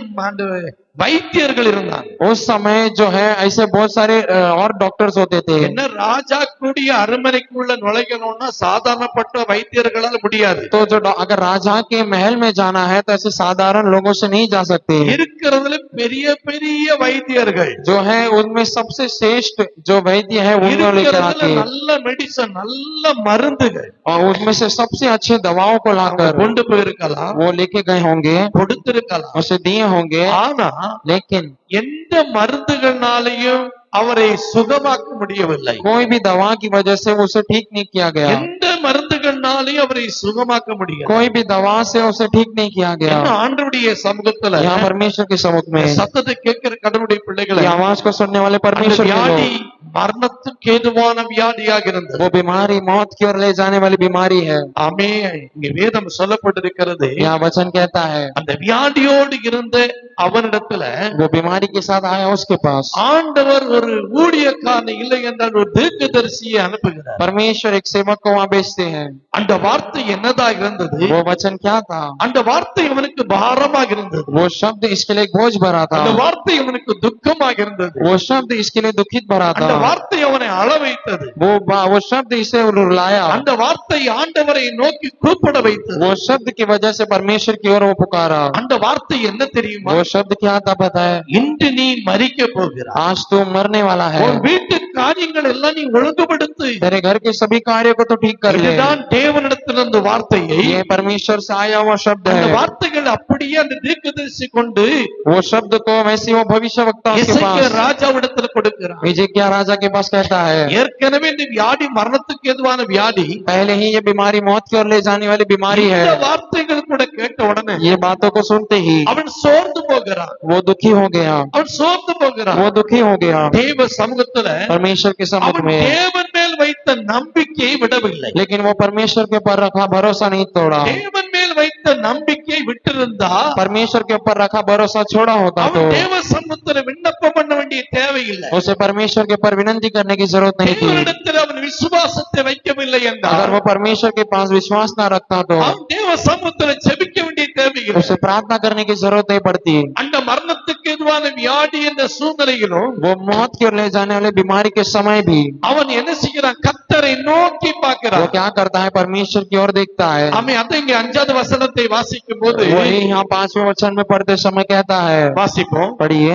[SPEAKER 1] வைத்தியர்கள் இருந்தாங்க.
[SPEAKER 2] उस समय जो है ऐसे बहुत सारे और डॉक्टर्स होते थे।
[SPEAKER 1] என்ன ராஜா கூடிய அரண்மனைக்குள்ள நுழையணும்னா சாதாரணப்பட்ட வைத்தியர்களால முடியாது.
[SPEAKER 2] तो जो अगर राजा के महल में जाना है तो ऐसे साधारण लोगों से नहीं जा सकते।
[SPEAKER 1] இருக்கிறதுல பெரிய பெரிய வைத்தியர்கள்
[SPEAKER 2] जो है उनमें सबसे श्रेष्ठ जो वैद्य है उनको लेकर आके,
[SPEAKER 1] நல்ல மெடிசன் நல்ல மருந்துகள்
[SPEAKER 2] और उनमें से सबसे अच्छे दवाओं को लाकर
[SPEAKER 1] கொண்டு போயிருக்கலாம்,
[SPEAKER 2] वो लेके गए होंगे,
[SPEAKER 1] கொடுத்திருக்கலாம்.
[SPEAKER 2] उसे दिए होंगे,
[SPEAKER 1] ஆனா
[SPEAKER 2] लेकिन
[SPEAKER 1] எந்த மருந்துகள்னாலையும் அவரை சுகமாக்க முடியவில்லை.
[SPEAKER 2] कोई भी दवा की वजह से उसे ठीक नहीं किया गया।
[SPEAKER 1] எந்த மருந்துகள்னாலும் மருந்தினாலே அவரை சுகமாக்க முடியும்.
[SPEAKER 2] कोई भी दवा से उसे ठीक नहीं किया गया।
[SPEAKER 1] ஆண்டவருடைய சமூகத்துல
[SPEAKER 2] यहाँ परमेश्वर के सम्मुख में
[SPEAKER 1] சத்தத்தை கேட்கிற கடவுளுடைய பிள்ளைகளை
[SPEAKER 2] ये आवाज को सुनने वाले
[SPEAKER 1] அந்த
[SPEAKER 2] परमेश्वर के
[SPEAKER 1] வியாதி
[SPEAKER 2] लोग,
[SPEAKER 1] மரணத்துக்கு ஏதுவான வியாதியாக இருந்தது.
[SPEAKER 2] वो बीमारी मौत की ओर ले जाने वाली बीमारी है।
[SPEAKER 1] ஆமே இங்க வேதம் சொல்லப்பட்டிருக்கிறது,
[SPEAKER 2] यहाँ वचन कहता है
[SPEAKER 1] அந்த வியாதியோடு இருந்த அவனிடத்துல
[SPEAKER 2] वो बीमारी के साथ आया उसके पास
[SPEAKER 1] ஆண்டவர் ஒரு ஊழியக்காரன் இல்லை என்றால் ஒரு தீர்க்கதரிசியை அனுப்புகிறார்.
[SPEAKER 2] परमेश्वर एक सेवक को वहाँ भेजते हैं।
[SPEAKER 1] அந்த வார்த்தை என்னதா இருந்தது?
[SPEAKER 2] वो वचन क्या था?
[SPEAKER 1] அந்த வார்த்தை அவனுக்கு பாரமாக இருந்தது.
[SPEAKER 2] वो शब्द इसके लिए बोझ भरा था।
[SPEAKER 1] அந்த வார்த்தை அவனுக்கு துக்கமாக இருந்தது.
[SPEAKER 2] वो शब्द इसके लिए दुखित भरा
[SPEAKER 1] அந்த
[SPEAKER 2] था।
[SPEAKER 1] வார்த்தை அவனை அழ வைத்தது.
[SPEAKER 2] वो शब्द इसे रुलाया।
[SPEAKER 1] அந்த வார்த்தை ஆண்டவரை நோக்கி கூப்பிட வைத்தது.
[SPEAKER 2] वो शब्द की वजह से परमेश्वर की ओर वो पुकारा।
[SPEAKER 1] அந்த வார்த்தை என்ன தெரியுமா?
[SPEAKER 2] वो शब्द क्या था पता है?
[SPEAKER 1] இன்று நீ மரிக்க போகிறாய்,
[SPEAKER 2] आज तू मरने वाला है।
[SPEAKER 1] உன் வீட்டு காரியங்கள் எல்லாம் நீ ஒழுங்குபடுத்து.
[SPEAKER 2] तेरे घर के सभी कार्यों को तो ठीक कर ले।
[SPEAKER 1] இதுதான் தேவனிடத்திலிருந்து வார்த்தையை,
[SPEAKER 2] ये परमेश्वर से आया हुआ शब्द
[SPEAKER 1] அந்த
[SPEAKER 2] है।
[SPEAKER 1] வார்த்தைகள் அப்படியே அந்த தீர்க்கதரிசி கொண்டு
[SPEAKER 2] वो शब्द को वैसे वो भविष्यवक्ता के
[SPEAKER 1] எசேக்கியா
[SPEAKER 2] पास
[SPEAKER 1] ராஜாவிடத்தில் கொடுக்கிறார்.
[SPEAKER 2] हिजकिय्याह राजा के पास कहता है,
[SPEAKER 1] ஏற்கனவே இந்த வியாதி மரணத்துக்கு ஏதுவான வியாதி,
[SPEAKER 2] पहले ही ये बीमारी मौत की ओर ले जाने वाली बीमारी है।
[SPEAKER 1] இந்த வார்த்தைகள் கூட கேட்ட உடனே
[SPEAKER 2] ये बातों को सुनते ही
[SPEAKER 1] அவன் சோர்ந்து போகிறான்.
[SPEAKER 2] वो दुखी हो गया।
[SPEAKER 1] அவன் சோர்ந்து போகிறான்.
[SPEAKER 2] वो दुखी हो गया।
[SPEAKER 1] தேவ சமூகத்துல
[SPEAKER 2] परमेश्वर के सम्मुख
[SPEAKER 1] அவன்
[SPEAKER 2] में,
[SPEAKER 1] தேவன் மேல் வைத்த நம்பிக்கையை விடவில்லை.
[SPEAKER 2] लेकिन वो परमेश्वर के ऊपर रखा भरोसा नहीं तोड़ा।
[SPEAKER 1] தேவன் மேல் வைத்த நம்பிக்கையை விட்டிருந்தா
[SPEAKER 2] परमेश्वर के ऊपर रखा भरोसा छोड़ा होता तो
[SPEAKER 1] அவன் தேவ சமூகத்துல விண்ணப்பம் பண்ண வேண்டிய தேவையில்லை.
[SPEAKER 2] उसे परमेश्वर के ऊपर विनती करने की जरूरत नहीं थी।
[SPEAKER 1] தேவனிடத்தில் அவன் விசுவாசத்தை வைக்கவில்லை
[SPEAKER 2] अगर
[SPEAKER 1] என்றால்
[SPEAKER 2] वो परमेश्वर के पास विश्वास न रखता तो
[SPEAKER 1] அவன் தேவ சமூகத்துல ஜெபிக்க வேண்டிய தேவையில்லை.
[SPEAKER 2] उसे प्रार्थना करने की जरूरत नहीं पड़ती।
[SPEAKER 1] அந்த மரணத்துக்கு எதுவான வியாதி என்ற சூழ்நிலையிலும்
[SPEAKER 2] वो मौत की ओर ले जाने वाले बीमारी के समय भी
[SPEAKER 1] அவன் என்ன செய்கிறான்? கர்த்தரை நோக்கி
[SPEAKER 2] वो
[SPEAKER 1] பார்க்கிறான்.
[SPEAKER 2] क्या करता है? परमेश्वर की ओर देखता है।
[SPEAKER 1] அவன் அதை இங்க 5வது வசனத்தை வாசிக்கும் போது
[SPEAKER 2] वही यहाँ 5वें वचन में पढ़ते समय कहता है,
[SPEAKER 1] வாசிப்போம்.
[SPEAKER 2] पढ़िए,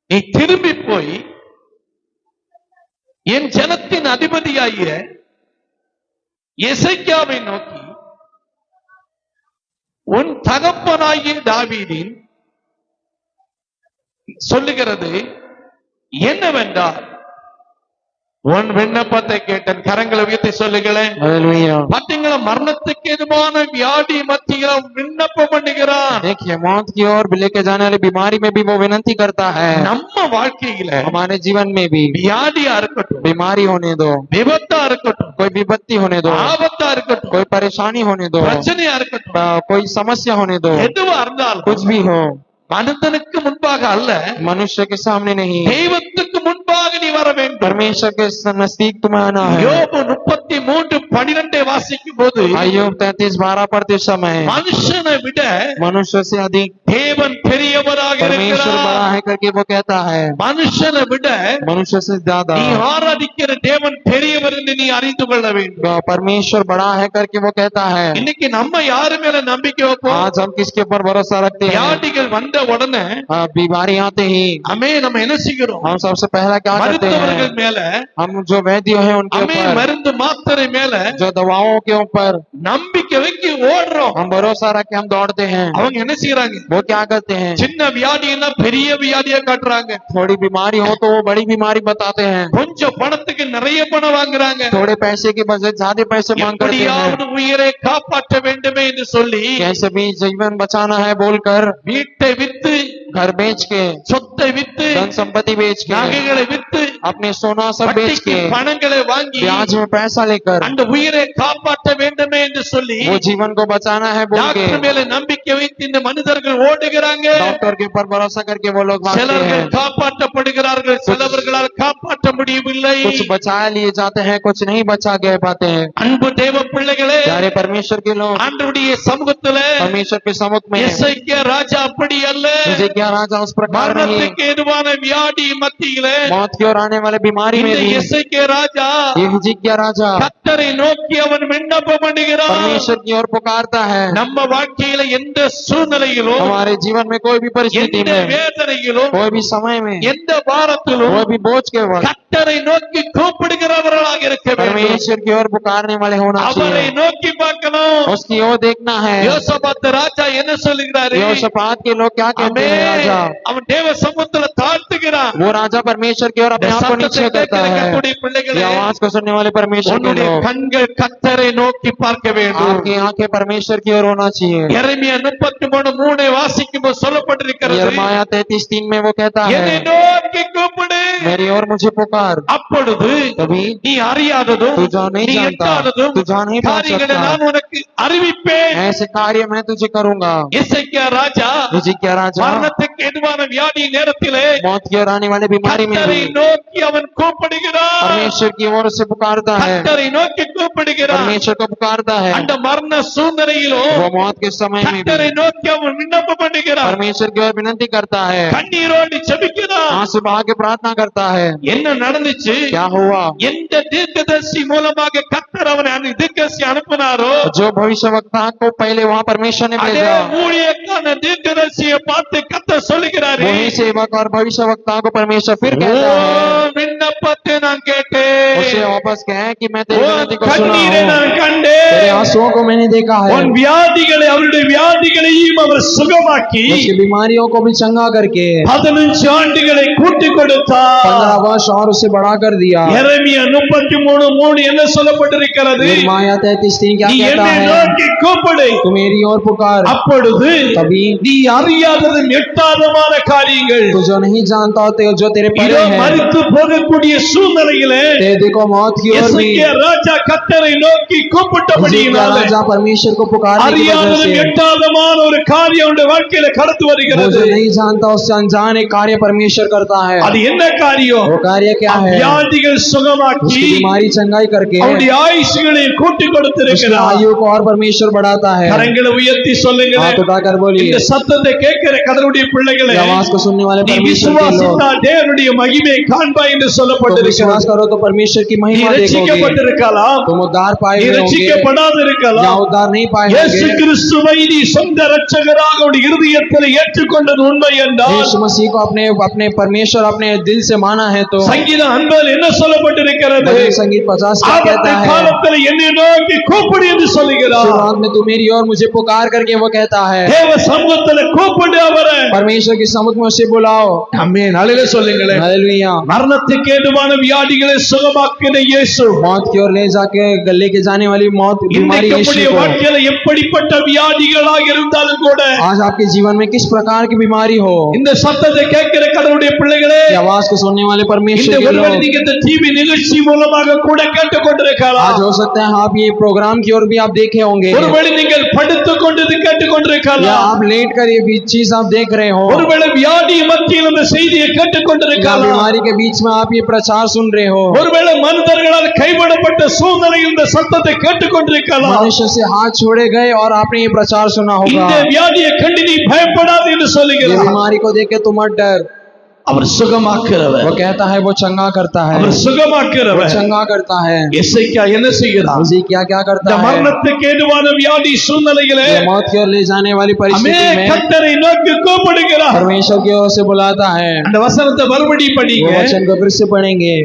[SPEAKER 1] நீ திரும்பி போய் என் ஜனத்தின் அதிபதியாகிய எசேக்கியாவை நோக்கி உன் தகப்பனாகிய தாவீதின் சொல்லுகிறது என்னவென்றால் உன் விண்ணப்பத்தை கேட்டேன். கரங்களை உயர்த்தி சொல்லுங்களேன்.
[SPEAKER 2] हालेलुया।
[SPEAKER 1] பாத்தீங்களா? மரணத்துக்கு எதுவான வியாதி மத்தியில விண்ணப்பம் பண்ணுகிறான்.
[SPEAKER 2] देखिए, मौत की ओर लेके जाने वाली बीमारी में भी वो विनती करता है।
[SPEAKER 1] நம்ம வாழ்க்கையில
[SPEAKER 2] हमारे जीवन में भी
[SPEAKER 1] வியாதியா இருக்கட்டும்,
[SPEAKER 2] बीमारी होने दो,
[SPEAKER 1] விபத்தா இருக்கட்டும்,
[SPEAKER 2] कोई विपत्ति होने दो,
[SPEAKER 1] ஆபத்தா இருக்கட்டும்,
[SPEAKER 2] कोई परेशानी होने दो,
[SPEAKER 1] பிரச்சனையா இருக்கட்டும்,
[SPEAKER 2] कोई समस्या होने दो,
[SPEAKER 1] எதுவா இருந்தாலும்
[SPEAKER 2] कुछ भी हो,
[SPEAKER 1] மனிதனுக்கு முன்பாக அல்ல,
[SPEAKER 2] मनुष्य के सामने नहीं,
[SPEAKER 1] தெய்வத்துக்கு முன்பாக நீ வர வேண்டும்.
[SPEAKER 2] परमेश्वर के नजदीक तुम्हें आना है।
[SPEAKER 1] யோபு 33:12 வாசிக்கும் போது
[SPEAKER 2] अय्यूब 33:12 पढ़ते समय
[SPEAKER 1] மனுஷனை விட
[SPEAKER 2] मनुष्य से अधिक
[SPEAKER 1] தேவன் பெரியவராக
[SPEAKER 2] परमेश्वर बड़ा
[SPEAKER 1] இருக்கிறார்.
[SPEAKER 2] है करके वो कहता है,
[SPEAKER 1] மனுஷனை விட
[SPEAKER 2] मनुष्य से ज्यादा
[SPEAKER 1] நீ ஆராதிக்கிற தேவன் பெரியவர் என்று நீ அறிந்து கொள்ள வேண்டும்.
[SPEAKER 2] परमेश्वर बड़ा है करके वो कहता है।
[SPEAKER 1] இன்னைக்கு நம்ம யாரு மேல நம்பிக்கை வைப்போம்?
[SPEAKER 2] आज हम किसके ऊपर भरोसा रखते हैं?
[SPEAKER 1] வியாதிகள் வந்த உடனே
[SPEAKER 2] बीमारी आते ही
[SPEAKER 1] நம்ம என்ன செய்கிறோம்?
[SPEAKER 2] हम सबसे पहला क्या करते
[SPEAKER 1] மருத்துவர்கள்
[SPEAKER 2] हैं?
[SPEAKER 1] மேல,
[SPEAKER 2] हम जो वैद्य हैं उनके ऊपर,
[SPEAKER 1] மருந்து மாத்திரை மேல
[SPEAKER 2] जो दवाओं के ऊपर
[SPEAKER 1] நம்பிக்கை வைக்க ஓடுறோம்.
[SPEAKER 2] हम भरोसा रख के हम दौड़ते हैं।
[SPEAKER 1] அவங்க என்ன செய்யறாங்க?
[SPEAKER 2] वो क्या करते हैं?
[SPEAKER 1] சின்ன வியாதினா பெரிய வியாதியா காட்டுறாங்க.
[SPEAKER 2] थोड़ी बीमारी हो तो वो बड़ी बीमारी बताते हैं।
[SPEAKER 1] கொஞ்சம் பணத்துக்கு நிறைய பணம் வாங்குறாங்க.
[SPEAKER 2] थोड़े पैसे की बजाय ज्यादा पैसे मांग करते हैं।
[SPEAKER 1] எப்படியாவது உயிரை காப்பாற்ற வேண்டுமே என்று சொல்லி
[SPEAKER 2] कैसे भी जीवन बचाना है बोलकर
[SPEAKER 1] வீட்டை வித்து,
[SPEAKER 2] घर बेच के,
[SPEAKER 1] சொத்தை வித்து,
[SPEAKER 2] धन संपत्ति बेच के,
[SPEAKER 1] நகைகளை வித்து,
[SPEAKER 2] अपने सोना सब बेच
[SPEAKER 1] வட்டிக்கு
[SPEAKER 2] के,
[SPEAKER 1] பணங்களை வாங்கி
[SPEAKER 2] ब्याज में पैसा लेकर
[SPEAKER 1] அந்த உயிரை காப்பாற்ற வேண்டுமே என்று சொல்லி
[SPEAKER 2] वो जीवन को बचाना है बोल के
[SPEAKER 1] டாக்டர் மேல நம்பிக்கை வைத்து இந்த மனிதர்கள் ஓடுகிறாங்க.
[SPEAKER 2] डॉक्टर के ऊपर भरोसा करके वो लोग भागते
[SPEAKER 1] சிலர்கள்
[SPEAKER 2] हैं।
[SPEAKER 1] காப்பாற்றப்படுகிறார்கள், சிலவர்களால் காப்பாற்ற முடியவில்லை.
[SPEAKER 2] कुछ बचा लिए जाते हैं, कुछ नहीं बचा गए पाते हैं।
[SPEAKER 1] அன்பு தேவ பிள்ளைகளே,
[SPEAKER 2] प्यारे परमेश्वर के लोग,
[SPEAKER 1] ஆண்டவருடைய சமூகத்துல
[SPEAKER 2] परमेश्वर के सम्मुख में
[SPEAKER 1] எசேக்கியா ராஜா அப்படி அல்ல.
[SPEAKER 2] हिजकिय्याह राजा उस प्रकार नहीं,
[SPEAKER 1] மரணத்துக்கு ஏதுவான வியாதி மத்தியில
[SPEAKER 2] मौत की ओर आने वाले बीमारी में
[SPEAKER 1] இந்த
[SPEAKER 2] भी
[SPEAKER 1] எசேக்கியா ராஜா
[SPEAKER 2] ये हिजकिय्याह राजा
[SPEAKER 1] கர்த்தரை நோக்கி அவன் விண்ணப்பம் பண்ணுகிறான்.
[SPEAKER 2] परमेश्वर की ओर पुकारता है।
[SPEAKER 1] நம்ம வாழ்க்கையில எந்த சூழ்நிலையிலும்,
[SPEAKER 2] हमारे जीवन में कोई भी परिस्थिति
[SPEAKER 1] எந்த
[SPEAKER 2] में,
[SPEAKER 1] வேதனையிலும்,
[SPEAKER 2] कोई भी समय में,
[SPEAKER 1] எந்த பாரத்திலும்
[SPEAKER 2] कोई भी बोझ के वक्त
[SPEAKER 1] கர்த்தரை நோக்கி கூப்பிடுகிறவர்களாக இருக்க வேண்டும்.
[SPEAKER 2] परमेश्वर की ओर पुकारने वाले होना
[SPEAKER 1] அவரை
[SPEAKER 2] चाहिए।
[SPEAKER 1] நோக்கி பார்க்கணும்.
[SPEAKER 2] उसकी ओर देखना है।
[SPEAKER 1] யோசபாத் ராஜா என்ன சொல்லுகிறாரு?
[SPEAKER 2] यहोशापात के लोग क्या कहते
[SPEAKER 1] आमेन।
[SPEAKER 2] हैं? राजा
[SPEAKER 1] அவன் தேவ சமூகத்துல தாழ்த்துகிறான்.
[SPEAKER 2] वो राजा परमेश्वर की ओर अपने आप को नीचे करता है।
[SPEAKER 1] கர்த்தருடைய பிள்ளைகளே,
[SPEAKER 2] ये आवाज को सुनने वाले परमेश्वर के
[SPEAKER 1] உன்னுடைய
[SPEAKER 2] लोग,
[SPEAKER 1] கண்கள் கர்த்தரை நோக்கி பார்க்க வேண்டும்.
[SPEAKER 2] आपकी आंखें परमेश्वर की ओर होना चाहिए।
[SPEAKER 1] எரேமியா 33:3 வாசிக்கும்போது சொல்லப்பட்டிருக்கிறது,
[SPEAKER 2] यिर्मयाह 33:3 में वो कहता
[SPEAKER 1] என்னை
[SPEAKER 2] है,
[SPEAKER 1] நோக்கி கூப்பிடு,
[SPEAKER 2] मेरी ओर मुझे पुकार,
[SPEAKER 1] அப்பொழுது
[SPEAKER 2] कभी
[SPEAKER 1] நீ அறியாததும்
[SPEAKER 2] तू जो नहीं
[SPEAKER 1] நீ
[SPEAKER 2] जानता,
[SPEAKER 1] எட்டாததும்
[SPEAKER 2] तू जा नहीं पहुंच
[SPEAKER 1] காரியங்களை
[SPEAKER 2] सकता,
[SPEAKER 1] நான் உனக்கு அறிவிப்பேன்.
[SPEAKER 2] ऐसे कार्य मैं तुझे करूंगा।
[SPEAKER 1] எசேக்கியா ராஜா
[SPEAKER 2] हिजकिय्याह राजा
[SPEAKER 1] மரணத்துக்கு எதுவான வியாதி நேரத்திலே
[SPEAKER 2] मौत की ओर आने वाली बीमारी में
[SPEAKER 1] கர்த்தரை நோக்கி அவன் கூப்பிடுகிறான்.
[SPEAKER 2] परमेश्वर की ओर से पुकारता है,
[SPEAKER 1] கர்த்தரை நோக்கி கூப்பிடுகிறான்.
[SPEAKER 2] परमेश्वर को पुकारता है।
[SPEAKER 1] அந்த மரண சூழ்நிலையிலும்
[SPEAKER 2] वो मौत के समय में भी
[SPEAKER 1] கர்த்தரை நோக்கி அவன் விண்ணப்பம் பண்ணுகிறான்.
[SPEAKER 2] परमेश्वर की ओर विनती करता है,
[SPEAKER 1] கண்ணீரோடு ஜெபிக்கிறான்.
[SPEAKER 2] आंसू बहा के प्रार्थना करता है।
[SPEAKER 1] என்ன நடந்துச்சு?
[SPEAKER 2] क्या हुआ?
[SPEAKER 1] எந்த தீர்க்கதரிசி மூலமாக கர்த்தர் அவனை தீர்க்கதரிசி அனுப்பினாரோ,
[SPEAKER 2] जो भविष्यवक्ता को पहले वहाँ परमेश्वर ने
[SPEAKER 1] அதே
[SPEAKER 2] भेजा,
[SPEAKER 1] ஊழியக்கான தீர்க்கதரிசியை பார்த்து கர்த்தர் சொல்லுகிறாரே,
[SPEAKER 2] वही सेवक और भविष्यवक्ता को परमेश्वर फिर कहता है,
[SPEAKER 1] விண்ணப்பத்தை நான் கேட்டேன்,
[SPEAKER 2] उसे वापस कहे कि मैं तेरी विनती को सुना
[SPEAKER 1] கண்ணீரை
[SPEAKER 2] हूँ,
[SPEAKER 1] நான் கண்டேன்,
[SPEAKER 2] तेरे आंसुओं को मैंने देखा है,
[SPEAKER 1] உன் வியாதிகளை அவருடைய வியாதிகளையும் அவர் சுகமாக்கி
[SPEAKER 2] उसकी बीमारियों को भी चंगा करके
[SPEAKER 1] 15 ஆண்டுகளை கூட்டி கொடுத்தார்.
[SPEAKER 2] 15 वर्ष और उसे बढ़ा कर दिया।
[SPEAKER 1] எரேமியா 33:3 என்ன சொல்லப்பட்டிருக்கிறது?
[SPEAKER 2] यिर्मयाह 33:3 क्या
[SPEAKER 1] நீ
[SPEAKER 2] कहता
[SPEAKER 1] என்னை
[SPEAKER 2] है?
[SPEAKER 1] நோக்கி கூப்பிடு,
[SPEAKER 2] तू मेरी ओर पुकार,
[SPEAKER 1] அப்பொழுது
[SPEAKER 2] तभी
[SPEAKER 1] நீ அறியாததும் எட்டாதமான காரியங்கள்,
[SPEAKER 2] तू जो नहीं जानता होते जो तेरे
[SPEAKER 1] இதோ
[SPEAKER 2] परे है,
[SPEAKER 1] மரித்து போகக்கூடிய சூழ்நிலையிலே
[SPEAKER 2] तेरे देखो मौत की ओर भी
[SPEAKER 1] எசேக்கியா ராஜா கர்த்தரை நோக்கி
[SPEAKER 2] हिजकिय्याह
[SPEAKER 1] கூப்பிட்டபடியினாலே
[SPEAKER 2] राजा परमेश्वर को पुकारने की वजह
[SPEAKER 1] அறியாததும்
[SPEAKER 2] से,
[SPEAKER 1] எட்டாதமான ஒரு காரியம் அவருடைய வாழ்க்கையில கடந்து
[SPEAKER 2] वो
[SPEAKER 1] வருகிறது.
[SPEAKER 2] जो नहीं जानता उससे अनजान एक कार्य परमेश्वर करता है।
[SPEAKER 1] அது என்ன காரியம்?
[SPEAKER 2] वो कार्य क्या है?
[SPEAKER 1] வியாதிகள் சுகமாக்கி
[SPEAKER 2] उसकी बीमारी चंगाई करके
[SPEAKER 1] அவருடைய ஆயுசுகளை கூட்டி
[SPEAKER 2] उसकी
[SPEAKER 1] கொடுத்திருக்கிறார்.
[SPEAKER 2] आयु को और परमेश्वर बढ़ाता है।
[SPEAKER 1] கரங்களை உயர்த்தி சொல்லுங்களேன்.
[SPEAKER 2] हाथ उठाकर बोलिए,
[SPEAKER 1] இந்த சத்தத்தை கேட்கிற கடவுளுடைய பிள்ளைகளே,
[SPEAKER 2] ये आवाज को सुनने वाले
[SPEAKER 1] நீ
[SPEAKER 2] परमेश्वर के लोग,
[SPEAKER 1] விசுவாசித்தால் தேவனுடைய மகிமையை காண்பாய் என்று
[SPEAKER 2] तुम
[SPEAKER 1] சொல்லப்பட்டிருக்கிறது.
[SPEAKER 2] विश्वास करो तो परमेश्वर की
[SPEAKER 1] நீ
[SPEAKER 2] महिमा देखोगे।
[SPEAKER 1] ரட்சிக்கப்பட்டிருக்கலாம்,
[SPEAKER 2] तुम उद्धार पाए
[SPEAKER 1] நீ
[SPEAKER 2] हुए होंगे
[SPEAKER 1] ரட்சிக்கப்படாது
[SPEAKER 2] या
[SPEAKER 1] இருக்கலாம்.
[SPEAKER 2] उद्धार नहीं पाए
[SPEAKER 1] இயேசு
[SPEAKER 2] होंगे।
[SPEAKER 1] கிறிஸ்துவை நீ சொந்த இரட்சகராக உடைய இருதயத்தில் ஏற்றுக்கொண்டது உண்மை என்றால்,
[SPEAKER 2] यीशु मसीह को अपने अपने परमेश्वर अपने दिल से माना है तो
[SPEAKER 1] சங்கீதம் 50 என்ன சொல்லப்பட்டிருக்கிறது?
[SPEAKER 2] भजन संगीत 50 क्या
[SPEAKER 1] ஆபத்து
[SPEAKER 2] कहता है?
[SPEAKER 1] காலத்தில் என்னை நோக்கி கூப்பிடு என்று சொல்லுகிறார்.
[SPEAKER 2] शुरुआत में तू मेरी ओर मुझे पुकार करके वो कहता है,
[SPEAKER 1] தேவ சமூகத்தில் கூப்பிடு அவரை.
[SPEAKER 2] परमेश्वर की समुख में उसे बुलाओ।
[SPEAKER 1] ஆமென். அல்லேலூயா சொல்லுங்களேன்.
[SPEAKER 2] हालेलुया।
[SPEAKER 1] மரணத்துக்கு ஏதுவான வியாதிகளை சுகமாக்கின இயேசு
[SPEAKER 2] मौत की ओर ले जाके गले के जाने वाली मौत बीमारी
[SPEAKER 1] இன்னைக்கு
[SPEAKER 2] यीशु
[SPEAKER 1] உங்களுடைய
[SPEAKER 2] को,
[SPEAKER 1] வாழ்க்கையில எப்படிப்பட்ட வியாதிகளாக இருந்தாலும் கூட
[SPEAKER 2] आज आपके जीवन में किस प्रकार की बीमारी हो,
[SPEAKER 1] இந்த சத்தத்தை கேட்கிற கடவுளுடைய பிள்ளைகளே,
[SPEAKER 2] ये आवाज को सुनने वाले
[SPEAKER 1] இந்த
[SPEAKER 2] परमेश्वर के
[SPEAKER 1] ஒருவேளை
[SPEAKER 2] लोग,
[SPEAKER 1] நீங்க இந்த டிவி நிகழ்ச்சி மூலமாக கூட கேட்டுக்கொண்டிருக்கலாம்.
[SPEAKER 2] आज हो सकता है आप ये प्रोग्राम की ओर भी आप देखे होंगे,
[SPEAKER 1] ஒருவேளை நீங்கள் படுத்துக் கொண்டு
[SPEAKER 2] या
[SPEAKER 1] கேட்டுக்கொண்டிருக்கலாம்.
[SPEAKER 2] आप लेट कर ये भी चीज आप देख रहे हो,
[SPEAKER 1] ஒருவேளை வியாதி மத்தியில் இந்த செய்தியை
[SPEAKER 2] या
[SPEAKER 1] கேட்டுக்கொண்டிருக்கலாம்.
[SPEAKER 2] बीमारी के बीच में आप ये प्रचार सुन रहे हो,
[SPEAKER 1] ஒருவேளை மனிதர்களால் கைவிடப்பட்ட சூழ்நிலையில் இந்த சத்தத்தை கேட்டுக்கொண்டிருக்கலாம்.
[SPEAKER 2] मनुष्य से हाथ छोड़े गए और आपने ये प्रचार सुना होगा,
[SPEAKER 1] இந்த வியாதியை கண்டு நீ பயப்படாது என்று
[SPEAKER 2] ये
[SPEAKER 1] சொல்லுகிறார்.
[SPEAKER 2] बीमारी को देख के तुम मत डर,
[SPEAKER 1] அவர் சுகமாக்குறவர்,
[SPEAKER 2] वो कहता है वो चंगा करता है,
[SPEAKER 1] அவர்
[SPEAKER 2] वो
[SPEAKER 1] சுகமாக்குறவர்.
[SPEAKER 2] चंगा करता है।
[SPEAKER 1] எசேக்கியா என்ன செய்கிறார்?
[SPEAKER 2] उसी क्या क्या
[SPEAKER 1] இந்த
[SPEAKER 2] करता है?
[SPEAKER 1] மரணத்துக்கு ஏதுவான வியாதி சூழ்நிலையிலே
[SPEAKER 2] ये मौत की ओर ले जाने वाली परिस्थिति
[SPEAKER 1] அமே
[SPEAKER 2] में
[SPEAKER 1] கர்த்தரை நோக்கி கூப்பிடுகிறார்.
[SPEAKER 2] परमेश्वर की ओर से बुलाता है।
[SPEAKER 1] அந்த வசனத்தை மறுபடி
[SPEAKER 2] वो
[SPEAKER 1] படிங்க.
[SPEAKER 2] वचन को फिर से पढ़ेंगे।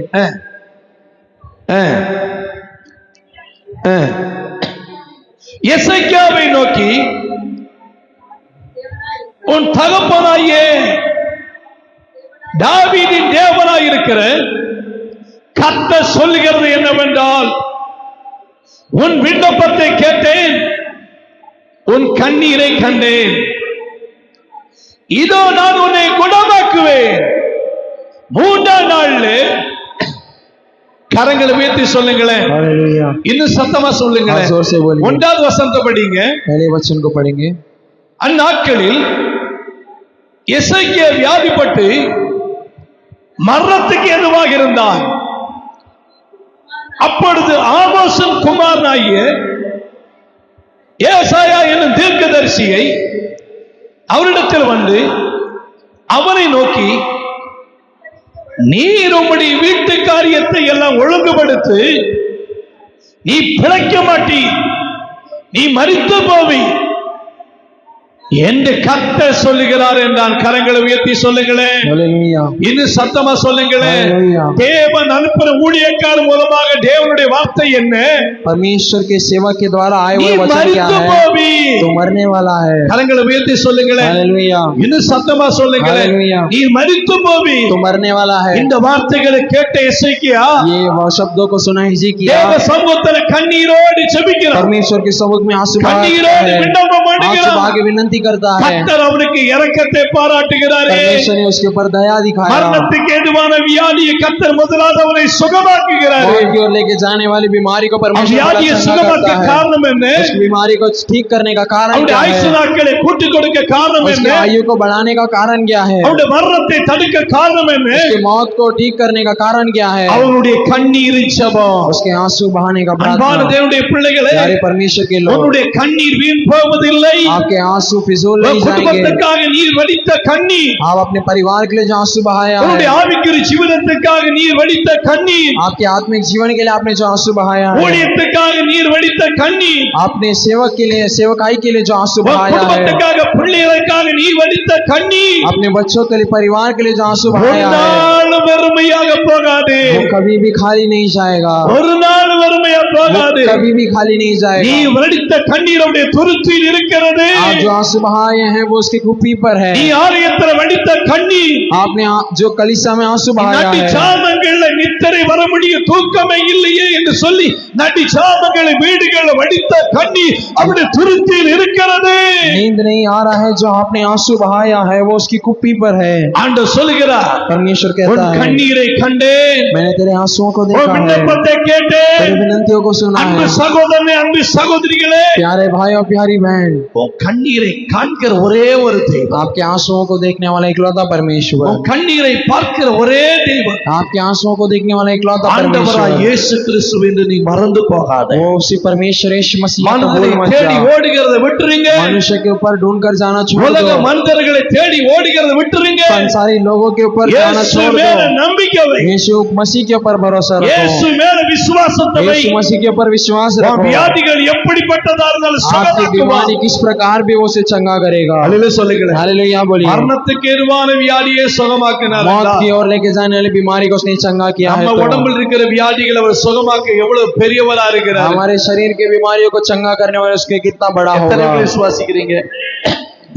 [SPEAKER 1] எசேக்கியாவை நோக்கி, உன் தகப்பனாகிய தாவீதின் தேவனாய் இருக்கிற கர்த்தர் சொல்லுகிறது என்னவென்றால், உன் விண்ணப்பத்தை கேட்டேன், உன் கண்ணீரை கண்டேன், இதோ நான் உன்னை குணமாக்குவேன். 3ஆம் நாள்ல கரங்களை உயர்த்தி சொல்லுங்களேன்.
[SPEAKER 2] हालेलुया।
[SPEAKER 1] இன்னும் சத்தமா சொல்லுங்களேன்.
[SPEAKER 2] जोर से बोलिए।
[SPEAKER 1] 1வது வசனத்தை படிங்க.
[SPEAKER 2] पहले वचन को पढ़ेंगे।
[SPEAKER 1] அந்நாட்களில் எசேக்கியா வியாதிப்பட்டு மரணத்துக்கு எதுவாக இருந்தான். அப்பொழுது ஆமோசின் குமாரனாகிய ஏசாயா என்னும் தீர்க்கதரிசியை அவரிடத்தில் வந்து அவனை நோக்கி, நீர் உம்முடைய வீட்டு காரியத்தை எல்லாம் ஒழுங்குபடுத்து, நீ பிழைக்க மாட்டீ, நீ மரித்து போவி,
[SPEAKER 3] என்று கர்த்தர் சொல்லுகிறார் என்றான். கரங்களை உயர்த்தி சொல்லுங்களேன்,
[SPEAKER 2] हालेलुया
[SPEAKER 3] இன்னும் சத்தமா சொல்லுங்களேன்.
[SPEAKER 2] हालेलुया
[SPEAKER 3] தேவன் அனுப்புற ஊழியக்காரர் மூலமாக தேவனுடைய வார்த்தை என்ன?
[SPEAKER 2] परमेश्वर के सेवक के द्वारा आए
[SPEAKER 3] நீ
[SPEAKER 2] हुए वचन क्या
[SPEAKER 3] மரித்து
[SPEAKER 2] है?
[SPEAKER 3] போவி.
[SPEAKER 2] तो मरने वाला है।
[SPEAKER 3] கரங்களை உயர்த்தி சொல்லுங்களேன்,
[SPEAKER 2] हालेलुया
[SPEAKER 3] இன்னும் சத்தமா சொல்லுங்களேன்.
[SPEAKER 2] हालेलुया
[SPEAKER 3] நீ மரித்து போவி.
[SPEAKER 2] तो मरने वाला है।
[SPEAKER 3] இந்த வார்த்தைகளை கேட்ட எசேக்கியா
[SPEAKER 2] ये वह शब्दों को सुना हिजकिय्याह
[SPEAKER 3] தேவ சமூகத்தில் கண்ணீரோடு ஜெபிக்கிறார்.
[SPEAKER 2] परमेश्वर के सम्मुख में आंसू बहाता
[SPEAKER 3] கண்ணீரோடு
[SPEAKER 2] है,
[SPEAKER 3] விண்ணப்பம்
[SPEAKER 2] आंसू
[SPEAKER 3] பண்ணுகிறார்.
[SPEAKER 2] बहा के विनती करता है।
[SPEAKER 3] கர்த்தர் அவனுக்கு இரக்கத்தை பாராட்டுகிறாரே.
[SPEAKER 2] परमेश्वर ने उसके ऊपर दया दिखाया।
[SPEAKER 3] மரணத்துக்கு ஏதுவான வியாதியை கர்த்தர் முதலாவது அவனை சுகமாக்குகிறார்.
[SPEAKER 2] मौत की ओर लेके जाने वाली बीमारी को परमेश्वर
[SPEAKER 3] வியாதியை
[SPEAKER 2] बड़ा चंगा
[SPEAKER 3] சுகமாக்க
[SPEAKER 2] करता है।
[SPEAKER 3] காரணம் என்ன?
[SPEAKER 2] उस बीमारी को ठीक करने का कारण
[SPEAKER 3] அவனுடைய
[SPEAKER 2] क्या
[SPEAKER 3] ஆயுசு
[SPEAKER 2] है?
[SPEAKER 3] நாட்களை கூட்டிக் கொடுக்க காரணம்
[SPEAKER 2] उसकी
[SPEAKER 3] என்ன?
[SPEAKER 2] आयु को बढ़ाने का कारण क्या है?
[SPEAKER 3] அவனுடைய மரணத்தை தடுக்க காரணம் என்ன?
[SPEAKER 2] उसकी मौत को ठीक करने का कारण क्या है?
[SPEAKER 3] அவனுடைய கண்ணீரின் ஜெபம்.
[SPEAKER 2] उसके आंसू बहाने का
[SPEAKER 3] அன்பான
[SPEAKER 2] प्रार्थना।
[SPEAKER 3] தேவனுடைய பிள்ளைகளே,
[SPEAKER 2] प्यारे परमेश्वर के लोग,
[SPEAKER 3] உன்னுடைய கண்ணீர் வீண் போவதில்லை.
[SPEAKER 2] आपके आंसू फिजूल नहीं जाएंगे।
[SPEAKER 3] குடும்பத்துக்காக நீர் வடித்த கண்ணீர்,
[SPEAKER 2] आप अपने परिवार के लिए जो आंसू बहाया
[SPEAKER 3] உன்னுடைய
[SPEAKER 2] है,
[SPEAKER 3] ஆவிக்குரிய ஜீவனத்துக்காக நீர் வடித்த கண்ணீர்,
[SPEAKER 2] आपके आत्मिक जीवन के लिए आपने जो आंसू बहाया है,
[SPEAKER 3] ஊழியத்துக்காக நீர் வடித்த கண்ணீர்,
[SPEAKER 2] आपने सेवक के लिए सेवकाई के लिए जो आंसू
[SPEAKER 3] உன்
[SPEAKER 2] बहाया है,
[SPEAKER 3] குடும்பத்துக்காக பிள்ளைகளுக்காக நீர் வடித்த கண்ணீர்
[SPEAKER 2] अपने बच्चों के लिए परिवार के लिए जो आंसू
[SPEAKER 3] ஒரு
[SPEAKER 2] बहाया है,
[SPEAKER 3] நாள் வெறுமையாக போகாது.
[SPEAKER 2] वो कभी भी खाली नहीं जाएगा।
[SPEAKER 3] ஒரு நாள் வெறுமையா
[SPEAKER 2] वो
[SPEAKER 3] போகாது.
[SPEAKER 2] कभी भी खाली नहीं
[SPEAKER 3] நீ
[SPEAKER 2] जाएगा।
[SPEAKER 3] வடித்த கண்ணீர் அவருடைய துருத்தியில் இருக்கிறது.
[SPEAKER 2] आप जो आंसू बहाए हैं वो उसकी कुप्पी पर है।
[SPEAKER 3] நீ ஆலயத்தில் வடித்த கண்ணீர்
[SPEAKER 2] आपने जो कलीसिया में आंसू बहाया
[SPEAKER 3] நடி
[SPEAKER 2] है,
[SPEAKER 3] சாமங்கள்ல நித்திரை வர முடியும், தூக்கமே இல்லையே என்று சொல்லி நடி சாமங்களை வீடுகளை வடித்த கண்ணீர் அவருடைய துருத்தியில் இருக்கிறது.
[SPEAKER 2] नींद नहीं आ रहा है, जो आपने आंसू बहाया है वो उसकी कुप्पी पर है।
[SPEAKER 3] ஆண்டவர் சொல்லுகிறார்,
[SPEAKER 2] परमेश्वर
[SPEAKER 3] உன்
[SPEAKER 2] कहता है,
[SPEAKER 3] கண்ணீரை கண்டேன்,
[SPEAKER 2] मैंने तेरे आंसुओं को
[SPEAKER 3] உன்
[SPEAKER 2] देखा है,
[SPEAKER 3] விண்ணப்பத்தை கேட்டேன்.
[SPEAKER 2] तेरी विनंतियों को सुना
[SPEAKER 3] அன்பு
[SPEAKER 2] है।
[SPEAKER 3] சகோதரனே, அன்பு சகோதரிகளே,
[SPEAKER 2] प्यारे भाई और प्यारी बहन,
[SPEAKER 3] உன் கண்ணீரை காண்கிற ஒரே ஒரு தெய்வம்,
[SPEAKER 2] आपके आंसुओं को देखने वाला इकलौता परमेश्वर,
[SPEAKER 3] உன் கண்ணீரை பார்க்கிற ஒரே தெய்வம்
[SPEAKER 2] आपके आंसुओं को देखने वाला इकलौता
[SPEAKER 3] ஆண்டவராய்
[SPEAKER 2] परमेश्वर,
[SPEAKER 3] இயேசு கிறிஸ்து என்று நீ மறந்து போகாதே.
[SPEAKER 2] वो उसी परमेश्वर यीशु मसीह को
[SPEAKER 3] மனிதரை
[SPEAKER 2] भूल मत
[SPEAKER 3] தேடி
[SPEAKER 2] जा।
[SPEAKER 3] ஓடுகிறத விட்டுருங்க.
[SPEAKER 2] मनुष्य के ऊपर ढूंढ कर जाना छोड़
[SPEAKER 3] உலக
[SPEAKER 2] दो।
[SPEAKER 3] மனிதர்களை தேடி ஓடுகிறத விட்டுருங்க.
[SPEAKER 2] संसारी लोगों के ऊपर जाना
[SPEAKER 3] இயேசு
[SPEAKER 2] छोड़
[SPEAKER 3] மேல
[SPEAKER 2] दो।
[SPEAKER 3] நம்பிக்கை வை.
[SPEAKER 2] यीशु मसीह के ऊपर भरोसा
[SPEAKER 3] இயேசு
[SPEAKER 2] रखो।
[SPEAKER 3] மேல விசுவாசத்தை வை.
[SPEAKER 2] यीशु मसीह के ऊपर विश्वास
[SPEAKER 3] உன்
[SPEAKER 2] रखो।
[SPEAKER 3] வியாதிகள் எப்படிப்பட்டதா இருந்தாலும்
[SPEAKER 2] आपकी
[SPEAKER 3] சுகமாக்குவார்.
[SPEAKER 2] बीमारी किस प्रकार भी वो उसे चंगा करेगा।
[SPEAKER 3] அல்லேலூயா சொல்லுங்களேன்.
[SPEAKER 2] हालेलुया बोलिए।
[SPEAKER 3] மரணத்துக்கு ஏதுவான வியாதியை சுகமாக்கினார்.
[SPEAKER 2] मौत की ओर लेके जाने वाली बीमारी को उसने चंगा किया है।
[SPEAKER 3] நம்ம
[SPEAKER 2] तो
[SPEAKER 3] உடம்பில் இருக்கிற வியாதிகளை அவர் சுகமாக்க எவ்வளவு பெரியவரா இருக்கிறார்.
[SPEAKER 2] हमारे शरीर की बीमारियों को चंगा करने वाले उसके कितना बड़ा
[SPEAKER 3] எத்தனை
[SPEAKER 2] होगा।
[SPEAKER 3] பேர் விசுவாசிக்கிறீங்க?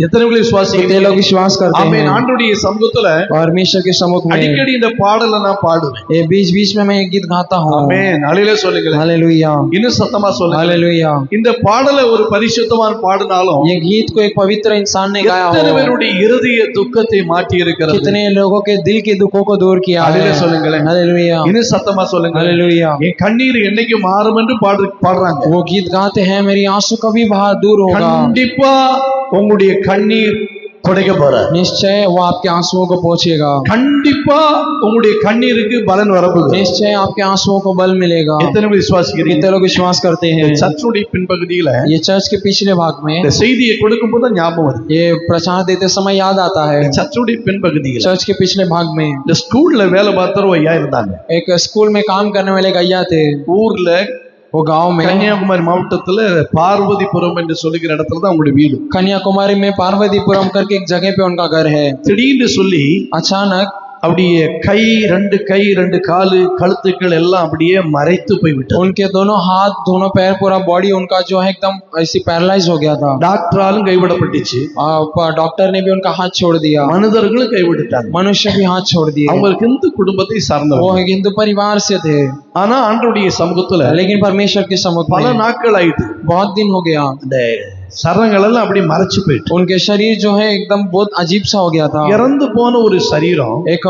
[SPEAKER 3] எத்தனை பேர்
[SPEAKER 2] कितने
[SPEAKER 3] விசுவாசிக்கிறீங்க?
[SPEAKER 2] लोग विश्वास करते
[SPEAKER 3] ஆமென்.
[SPEAKER 2] हैं।
[SPEAKER 3] ஆண்டவருடைய சமூகத்துல
[SPEAKER 2] परमेश्वर के सम्मुख में
[SPEAKER 3] அடிக்கடி இந்த பாடலை நான் பாடுவேன்.
[SPEAKER 2] ये बीच बीच में मैं एक गीत गाता हूँ।
[SPEAKER 3] ஆமென். அல்லேலூயா சொல்லுங்களேன்.
[SPEAKER 2] हालेलुया
[SPEAKER 3] இன்னும் சத்தமா சொல்லுங்க.
[SPEAKER 2] हालेलुया।
[SPEAKER 3] இந்த பாடலை ஒரு பரிசுத்தமான பாடினாலும்
[SPEAKER 2] ये गीत को एक पवित्र इंसान ने गाया
[SPEAKER 3] எத்தனை
[SPEAKER 2] हो।
[SPEAKER 3] பேருடைய இருதய துக்கத்தை மாற்றி இருக்கிறது.
[SPEAKER 2] कितने लोगों के दिल के दुखों को दूर किया है।
[SPEAKER 3] அல்லேலூயா சொல்லுங்களேன்.
[SPEAKER 2] हालेलुया
[SPEAKER 3] இன்னும் சத்தமா சொல்லுங்க.
[SPEAKER 2] हालेलुया।
[SPEAKER 3] என் கண்ணீர் என்னைக்கு மாறும் என்று பாடுறாங்க.
[SPEAKER 2] वो गीत गाते हैं, मेरी आंसू कभी बाहर दूर होगा।
[SPEAKER 3] கண்டிப்பா உங்களுடைய கண்ணீர் துடைக்க போறார்.
[SPEAKER 2] निश्चय वो आपके आंसुओं को पोंछेगा।
[SPEAKER 3] கண்டிப்பா உங்களுடைய கண்ணீருக்கு பலன் வரப்போகுது.
[SPEAKER 2] निश्चय आपके आंसुओं को बल मिलेगा।
[SPEAKER 3] எத்தனை பேர் விசுவாசிக்கிறீங்க?
[SPEAKER 2] कितने लोग विश्वास करते हैं।
[SPEAKER 3] சர்ச்சுடைய பின்பகுதியில
[SPEAKER 2] ये चर्च के पिछले भाग में
[SPEAKER 3] இந்த செய்தியை கொடுக்கும் போது ஞாபகம் வருது.
[SPEAKER 2] ये प्रचार देते समय याद आता है।
[SPEAKER 3] சர்ச்சுடைய பின்பகுதியில
[SPEAKER 2] चर्च के पिछले भाग में
[SPEAKER 3] இந்த ஸ்கூல்ல வேலை பார்த்தற ஒரு ஐயா இருந்தாங்க.
[SPEAKER 2] एक स्कूल में काम करने वाले एक अय्या थे।
[SPEAKER 3] ஊர்ல
[SPEAKER 2] वो गांव में
[SPEAKER 3] கன்னியாகுமரி மாவட்டத்துல பார்வதிபுரம் என்று சொல்லுகிற இடத்துல தான் அவங்களுடைய வீடு.
[SPEAKER 2] कन्याकुमारी में पार्वतीपुरम करके एक जगह पे उनका घर है।
[SPEAKER 3] திடீர்னு சொல்லி
[SPEAKER 2] अचानक
[SPEAKER 3] அப்படியே கை ரெண்டு காலு கழுத்துக்கள் எல்லாம் அப்படியே மறைத்து போய்விட்டது.
[SPEAKER 2] उनके दोनों हाथ दोनों पैर पूरा बॉडी उनका जो है एकदम ऐसी पैरालाइज हो गया था।
[SPEAKER 3] டாக்டராலும் கைவிடப்பட்டுச்சு.
[SPEAKER 2] डॉक्टर ने भी उनका हाथ छोड़ दिया।
[SPEAKER 3] மனிதர்களும் கைவிட்டுட்டாங்க.
[SPEAKER 2] मनुष्य भी हाथ छोड़ दिए।
[SPEAKER 3] அவங்களுக்கு இந்து குடும்பத்தை
[SPEAKER 2] वो
[SPEAKER 3] சார்ந்தவங்க.
[SPEAKER 2] एक हिंदू परिवार से थे।
[SPEAKER 3] ஆனா ஆண்டவருடைய சமூகத்துல
[SPEAKER 2] लेकिन परमेश्वर के सम्मुख
[SPEAKER 3] பல
[SPEAKER 2] में
[SPEAKER 3] நாட்கள் ஆயிட்டு
[SPEAKER 2] बहुत दिन हो गया।
[SPEAKER 3] அந்த சரங்கள் எல்லாம் அப்படி மறைச்சு போயிட்டு
[SPEAKER 2] उनके शरीर जो है एकदम बहुत अजीब सा हो गया था।
[SPEAKER 3] இறந்து போன ஒரு சரீரம்
[SPEAKER 2] एक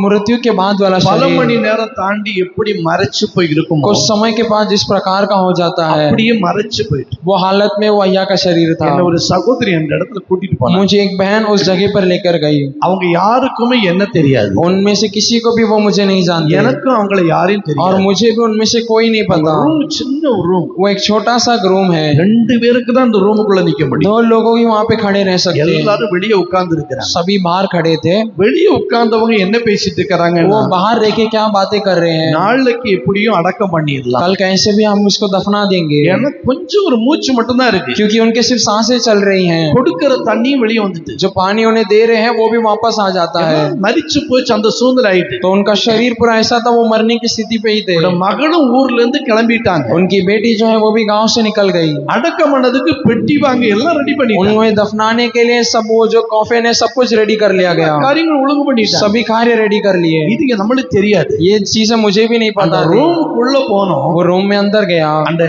[SPEAKER 2] मृत्यु के बाद वाला
[SPEAKER 3] பல
[SPEAKER 2] शरीर
[SPEAKER 3] மணி நேரம் தாண்டி எப்படி மறைச்சு போய் இருக்குமோ
[SPEAKER 2] कुछ समय के बाद जिस प्रकार का हो जाता है,
[SPEAKER 3] அப்படியே மறைச்சு போயிட்டு
[SPEAKER 2] वो हालत में वो अय्या का शरीर था।
[SPEAKER 3] என்ன ஒரு சகோதரி அந்த இடத்துல கூட்டிட்டு போனாங்க.
[SPEAKER 2] मुझे एक बहन उस जगह पर लेकर गई।
[SPEAKER 3] அவங்க யாருக்குமே என்ன தெரியாது.
[SPEAKER 2] उनमें से किसी को भी वो मुझे नहीं जानते
[SPEAKER 3] எனக்கும் அவங்கள யாரையும்
[SPEAKER 2] और
[SPEAKER 3] தெரியாது.
[SPEAKER 2] मुझे भी उनमें से कोई नहीं पता।
[SPEAKER 3] ரூம் சின்ன ஒரு ரூம்.
[SPEAKER 2] वो एक छोटा सा रूम है।
[SPEAKER 3] 2 பேருக்கு தான் அந்த ரூமுக்குள்ள நிக்க முடியும்.
[SPEAKER 2] 2 लोग ही वहां पे खड़े रह सकते हैं।
[SPEAKER 3] எல்லாரும் வெளியே உட்கார்ந்து இருக்கிறாங்க.
[SPEAKER 2] सभी बाहर खड़े थे।
[SPEAKER 3] வெளியே உட்கார்ந்தவங்க என்ன பேசிட்டு இருக்காங்க?
[SPEAKER 2] वो बाहर रह के क्या बातें कर रहे हैं?
[SPEAKER 3] நாளைக்கு எப்படியும் அடக்கம் பண்ணிடலாம்,
[SPEAKER 2] कल कैसे भी हम उसको दफना देंगे,
[SPEAKER 3] ஏன்னா கொஞ்சம் ஒரு மூச்சு மட்டும் தான் இருக்கு.
[SPEAKER 2] क्योंकि उनके सिर्फ सांसें चल रही हैं।
[SPEAKER 3] கொடுக்கிற தண்ணியும் வெளியே வந்துட்டு,
[SPEAKER 2] जो पानी उन्हें दे रहे हैं वो भी वापस आ जाता है।
[SPEAKER 3] மரிச்சு போச்சு அந்த சூழ்நிலை ஆயிட்டு.
[SPEAKER 2] तो उनका शरीर पूरा ऐसा था, वो मरने की स्थिति पे ही थे।
[SPEAKER 3] மகளும் ஊர்ல இருந்து கிளம்பிட்டாங்க.
[SPEAKER 2] उनकी बेटी जो है वो भी गांव से निकल गई।
[SPEAKER 3] அடக்கம் பண்ணதுக்கு பெட்டி வாங்க எல்லாம் ரெடி பண்ணி,
[SPEAKER 2] उन्हें दफनाने के लिए सब वो जो कॉफिन है सब कुछ रेडी कर लिया गया,
[SPEAKER 3] காரியங்கள் ஒழுங்கு பண்ணிட்டாங்க,
[SPEAKER 2] सभी कार्य रेडी कर लिए।
[SPEAKER 3] இது நம்மளுக்கு தெரியாது,
[SPEAKER 2] ये चीजें मुझे भी नहीं पता।
[SPEAKER 3] ரூமுக்குள்ள போனோம்,
[SPEAKER 2] वो रूम में अंदर गया,
[SPEAKER 3] அந்த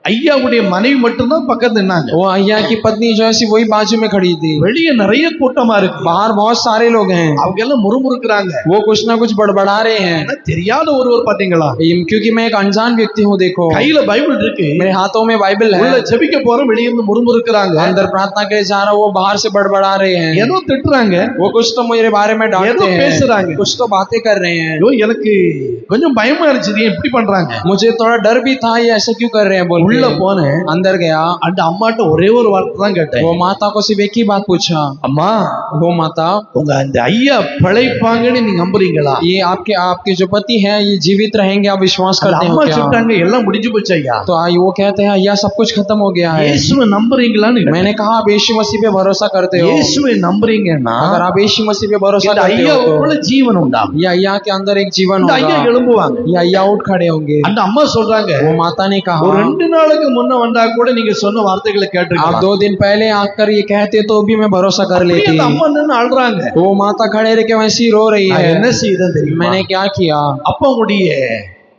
[SPEAKER 3] ஐயாவுடைய மனைவி மட்டும்தான் பக்கத்துல நின்னாங்க.
[SPEAKER 2] वो अय्या की पत्नी जो है वही बाजू में खड़ी थी।
[SPEAKER 3] வெளியே நிறைய கூட்டமா இருக்கு,
[SPEAKER 2] बाहर बहुत सारे लोग हैं,
[SPEAKER 3] அவங்க எல்லாம் முறுமுறுக்குறாங்க,
[SPEAKER 2] वो कुछ ना कुछ बड़बड़ा रहे हैं।
[SPEAKER 3] தெரியாத ஒருவர் பாத்தீங்களா?
[SPEAKER 2] क्योंकि मैं एक अनजान व्यक्ति हूँ। देखो
[SPEAKER 3] கையில பைபிள் இருக்கு,
[SPEAKER 2] मेरे हाथों में बाइबल है,
[SPEAKER 3] உள்ள ஜெபிக்க போறோம், வெளிய இருந்து முறுமுறுக்குறாங்க,
[SPEAKER 2] अंदर प्रार्थना के लिए जा रहा, वो बाहर से बड़बड़ा रहे हैं,
[SPEAKER 3] ஏதோ திட்டுறாங்க,
[SPEAKER 2] वो कुछ तो मेरे बारे में डांटते
[SPEAKER 3] ஏதோ
[SPEAKER 2] हैं,
[SPEAKER 3] பேசுறாங்க,
[SPEAKER 2] कुछ तो बातें कर रहे हैं।
[SPEAKER 3] ஐயோ எனக்கு கொஞ்சம் பயமா இருந்துச்சு, இப்படி பண்றாங்க,
[SPEAKER 2] मुझे थोड़ा डर भी था, ये ऐसा क्यों कर रहे हैं बोल के।
[SPEAKER 3] உள்ள போனேன்,
[SPEAKER 2] अंदर गया,
[SPEAKER 3] அந்த அம்மாட்ட ஒரே ஒரு வார்த்தை தான் கேட்டேன்.
[SPEAKER 2] वो माता को सिर्फ एक ही बात पूछा,
[SPEAKER 3] அம்மா
[SPEAKER 2] वो माता
[SPEAKER 3] உங்க அந்த ஐயா பிழைப்பாங்கன்னு நீங்க நம்புறீங்களா?
[SPEAKER 2] ये आपके जो पति हैं ये जीवित रहेंगे, आप विश्वास करते हो
[SPEAKER 3] அம்மா
[SPEAKER 2] क्या?
[SPEAKER 3] சொல்றாங்க எல்லாம் முடிஞ்சு போச்சு ஐயா.
[SPEAKER 2] तो वो कहते हैं ஐயா सब कुछ खत्म हो गया है।
[SPEAKER 3] இயேசுவை நம்புறீங்களான்னு
[SPEAKER 2] मैंने कहा आप यीशु मसीह पे भरोसा करते हो?
[SPEAKER 3] இயேசுவை நம்புறீங்கன்னா
[SPEAKER 2] अगर आप यीशु मसीह पे भरोसा
[SPEAKER 3] இந்த
[SPEAKER 2] करते हो
[SPEAKER 3] ஐயாவுக்குள்ள ஜீவன் உண்டாகும்,
[SPEAKER 2] ये अय्या के अंदर एक जीवन
[SPEAKER 3] இந்த ஐயா
[SPEAKER 2] होगा,
[SPEAKER 3] எழும்புவாங்க.
[SPEAKER 2] ये अय्या उठ खड़े होंगे।
[SPEAKER 3] அந்த அம்மா சொல்றாங்க,
[SPEAKER 2] वो माता ने कहा
[SPEAKER 3] ஒரு 2 நாளுக்கு முன்ன வந்தா கூட நீங்க சொன்ன வார்த்தைகளை
[SPEAKER 2] आप
[SPEAKER 3] கேட்டிருக்கலாம்.
[SPEAKER 2] 2 दिन पहले आकर ये कहते तो भी मैं भरोसा कर लेती।
[SPEAKER 3] அந்த அம்மா நின்னு அழுறாங்க,
[SPEAKER 2] वो माता खड़े रह के वैसी रो रही
[SPEAKER 3] நான்
[SPEAKER 2] है,
[SPEAKER 3] என்ன செய்தேன் தெரியுமா?
[SPEAKER 2] मैंने क्या किया?
[SPEAKER 3] அப்ப உடைய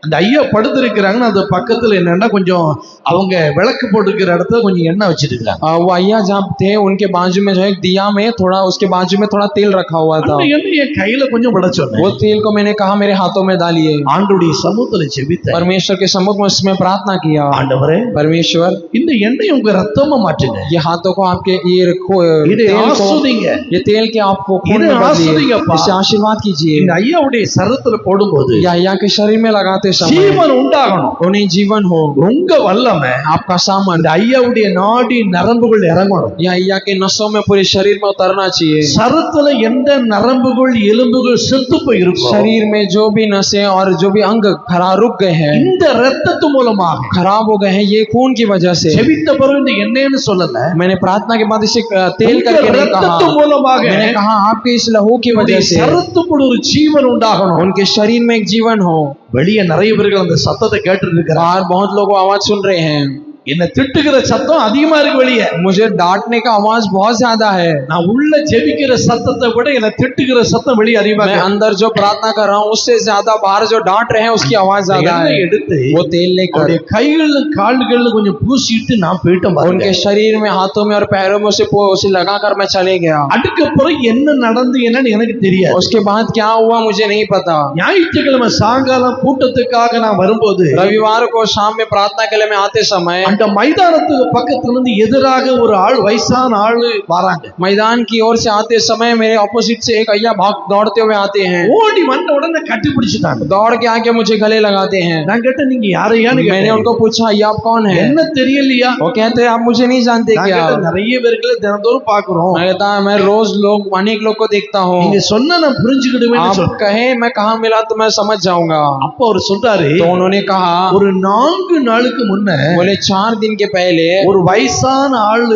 [SPEAKER 3] அந்த ஐயா படுத்திருக்கிறாங்கன்னு அது பக்கத்துல என்னன்னா கொஞ்சம் அவங்க விளக்கு போட்டுக்கிற இடத்துல கொஞ்சம் எண்ணெய் வச்சிருக்காங்க.
[SPEAKER 2] वो अय्या जहाँ थे उनके बाजू में जो है दिया में थोड़ा उसके बाजू में थोड़ा तेल रखा हुआ था,
[SPEAKER 3] அந்த எண்ணெயை கையில கொஞ்சம் விட சொன்னேன்.
[SPEAKER 2] वो तेल को मैंने कहा मेरे हाथों में डालिए।
[SPEAKER 3] ஆண்டவருடைய சமூகத்துல ஜெபித்தேன்,
[SPEAKER 2] परमेश्वर के सम्मुख में उसमें प्रार्थना किया,
[SPEAKER 3] ஆண்டவரே
[SPEAKER 2] परमेश्वर
[SPEAKER 3] இந்த எண்ணெயை உங்க ரத்தமா மாற்றுங்க,
[SPEAKER 2] ये हाथों को आपके ये रखो,
[SPEAKER 3] இதை
[SPEAKER 2] तेल को
[SPEAKER 3] ஆசீர்வதிங்க,
[SPEAKER 2] ये तेल के आपको खून
[SPEAKER 3] इन्हें
[SPEAKER 2] में बदलिए,
[SPEAKER 3] आशीर्वाद
[SPEAKER 2] इसे आशीर्वाद कीजिए।
[SPEAKER 3] இந்த ஐயாவுடைய சரத்துல போடும்போது
[SPEAKER 2] ये अय्या के शरीर में लगाते समय
[SPEAKER 3] ஜீவன் உண்டாகணும்,
[SPEAKER 2] उन्हें जीवन हो,
[SPEAKER 3] உங்க வல்லமை
[SPEAKER 2] आपका सामन
[SPEAKER 3] அந்த ஐயாவுடைய நாடி நரம்புகள் இறங்கணும்.
[SPEAKER 2] यह अय्या के नसों में पूरे शरीर में उतरना चाहिए।
[SPEAKER 3] சரத்துல எந்த நரம்புகள் எலும்புகள் செத்து போயிருக்கும்,
[SPEAKER 2] शरीर में जो भी नसें और जो भी अंग खराब रुक गए हैं,
[SPEAKER 3] இந்த ரத்தத்து மூலமாக
[SPEAKER 2] खराब हो गए हैं, ये खून की वजह से।
[SPEAKER 3] ஜெபித்த பிறகு இந்த எண்ணெய்னு சொல்லல,
[SPEAKER 2] मैंने प्रार्थना के बाद इसे तेल
[SPEAKER 3] உங்க
[SPEAKER 2] करके नहीं कहा,
[SPEAKER 3] ரத்தத்து மூலமாக
[SPEAKER 2] मैंने कहा आपके इस लहू की वजह से
[SPEAKER 3] சரத்துக்குள்ள ஒரு ஜீவன் உண்டாகணும்.
[SPEAKER 2] उनके शरीर में एक जीवन हो।
[SPEAKER 3] வெளியே நிறைய பேர்கள் அந்த சத்தத்தை கேட்டு இருக்கிறார்,
[SPEAKER 2] बाहर बहुत लोग आवाज सुन रहे हैं,
[SPEAKER 3] என்ன திட்டுகிற சத்தம் அதிகமா இருக்கு வெளியே,
[SPEAKER 2] मुझे डांटने का आवाज बहुत ज्यादा है,
[SPEAKER 3] நான் உள்ள ஜெபிக்கிற சத்தத்தை விட என்ன திட்டுகிற சத்தம் வெளியே அதிகமா
[SPEAKER 2] मैं
[SPEAKER 3] இருக்கு.
[SPEAKER 2] अंदर जो प्रार्थना कर रहा हूँ उससे ज्यादा बाहर जो डांट रहे हैं उसकी आवाज ज्यादा है।
[SPEAKER 3] எண்ணெய் எடுத்து
[SPEAKER 2] वो तेल लेकर
[SPEAKER 3] அவருடைய கைகள் கால்கள் கொஞ்சம் பூசிட்டு நான் போயிட்டேன் பாருங்க.
[SPEAKER 2] उनके शरीर में हाथों में और पैरों में उसे लगाकर मैं चले गया।
[SPEAKER 3] அதுக்கப்புறம் என்ன நடந்து என்னன்னு எனக்கு தெரியாது.
[SPEAKER 2] उसके बाद क्या हुआ मुझे नहीं पता।
[SPEAKER 3] ஞாயிற்றுக்கிழமை சாயங்காலம் கூட்டத்துக்காக நான் வரும்போது
[SPEAKER 2] रविवार को शाम में प्रार्थना के लिए मैं आते समय
[SPEAKER 3] அந்த மைதானத்துக்கு பக்கத்துல இருந்து எதிராக ஒரு ஆள் வயசான ஆளு வராங்க.
[SPEAKER 2] मैदान की ओर से आते समय मेरे ऑपोजिट से एक अय्या दौड़ते हुए आते हैं,
[SPEAKER 3] ஓடி வந்த உடனே கட்டி பிடிச்சிட்டாங்க.
[SPEAKER 2] दौड़ के आके मुझे गले लगाते हैं।
[SPEAKER 3] நான் கேட்டேன் நீங்க யாரையான்னு
[SPEAKER 2] मैंने
[SPEAKER 3] கேட்டேன்.
[SPEAKER 2] उनको पूछा अय्या आप कौन है?
[SPEAKER 3] என்ன தெரியலையா?
[SPEAKER 2] वो कहते हैं आप मुझे नहीं जानते
[SPEAKER 3] நான்
[SPEAKER 2] क्या?
[SPEAKER 3] கேட்டேன், நிறைய பேர்களை தினந்தோறும் பாக்குறோம்,
[SPEAKER 2] मैं कहता मैं रोज अनेक लोग को देखता हूँ,
[SPEAKER 3] நீங்க சொன்னா நான் புரிஞ்சுக்கிடுவேன்னு
[SPEAKER 2] आप
[SPEAKER 3] சொல்றேன்.
[SPEAKER 2] कहे मैं कहाँ मिला तो मैं समझ जाऊंगा।
[SPEAKER 3] அப்ப அவர் சொல்றாரு,
[SPEAKER 2] तो उन्होंने कहा
[SPEAKER 3] ஒரு 4 நாளுக்கு முன்ன
[SPEAKER 2] बोले 4 दिन के पहले
[SPEAKER 3] ஒரு வயசான ஆளு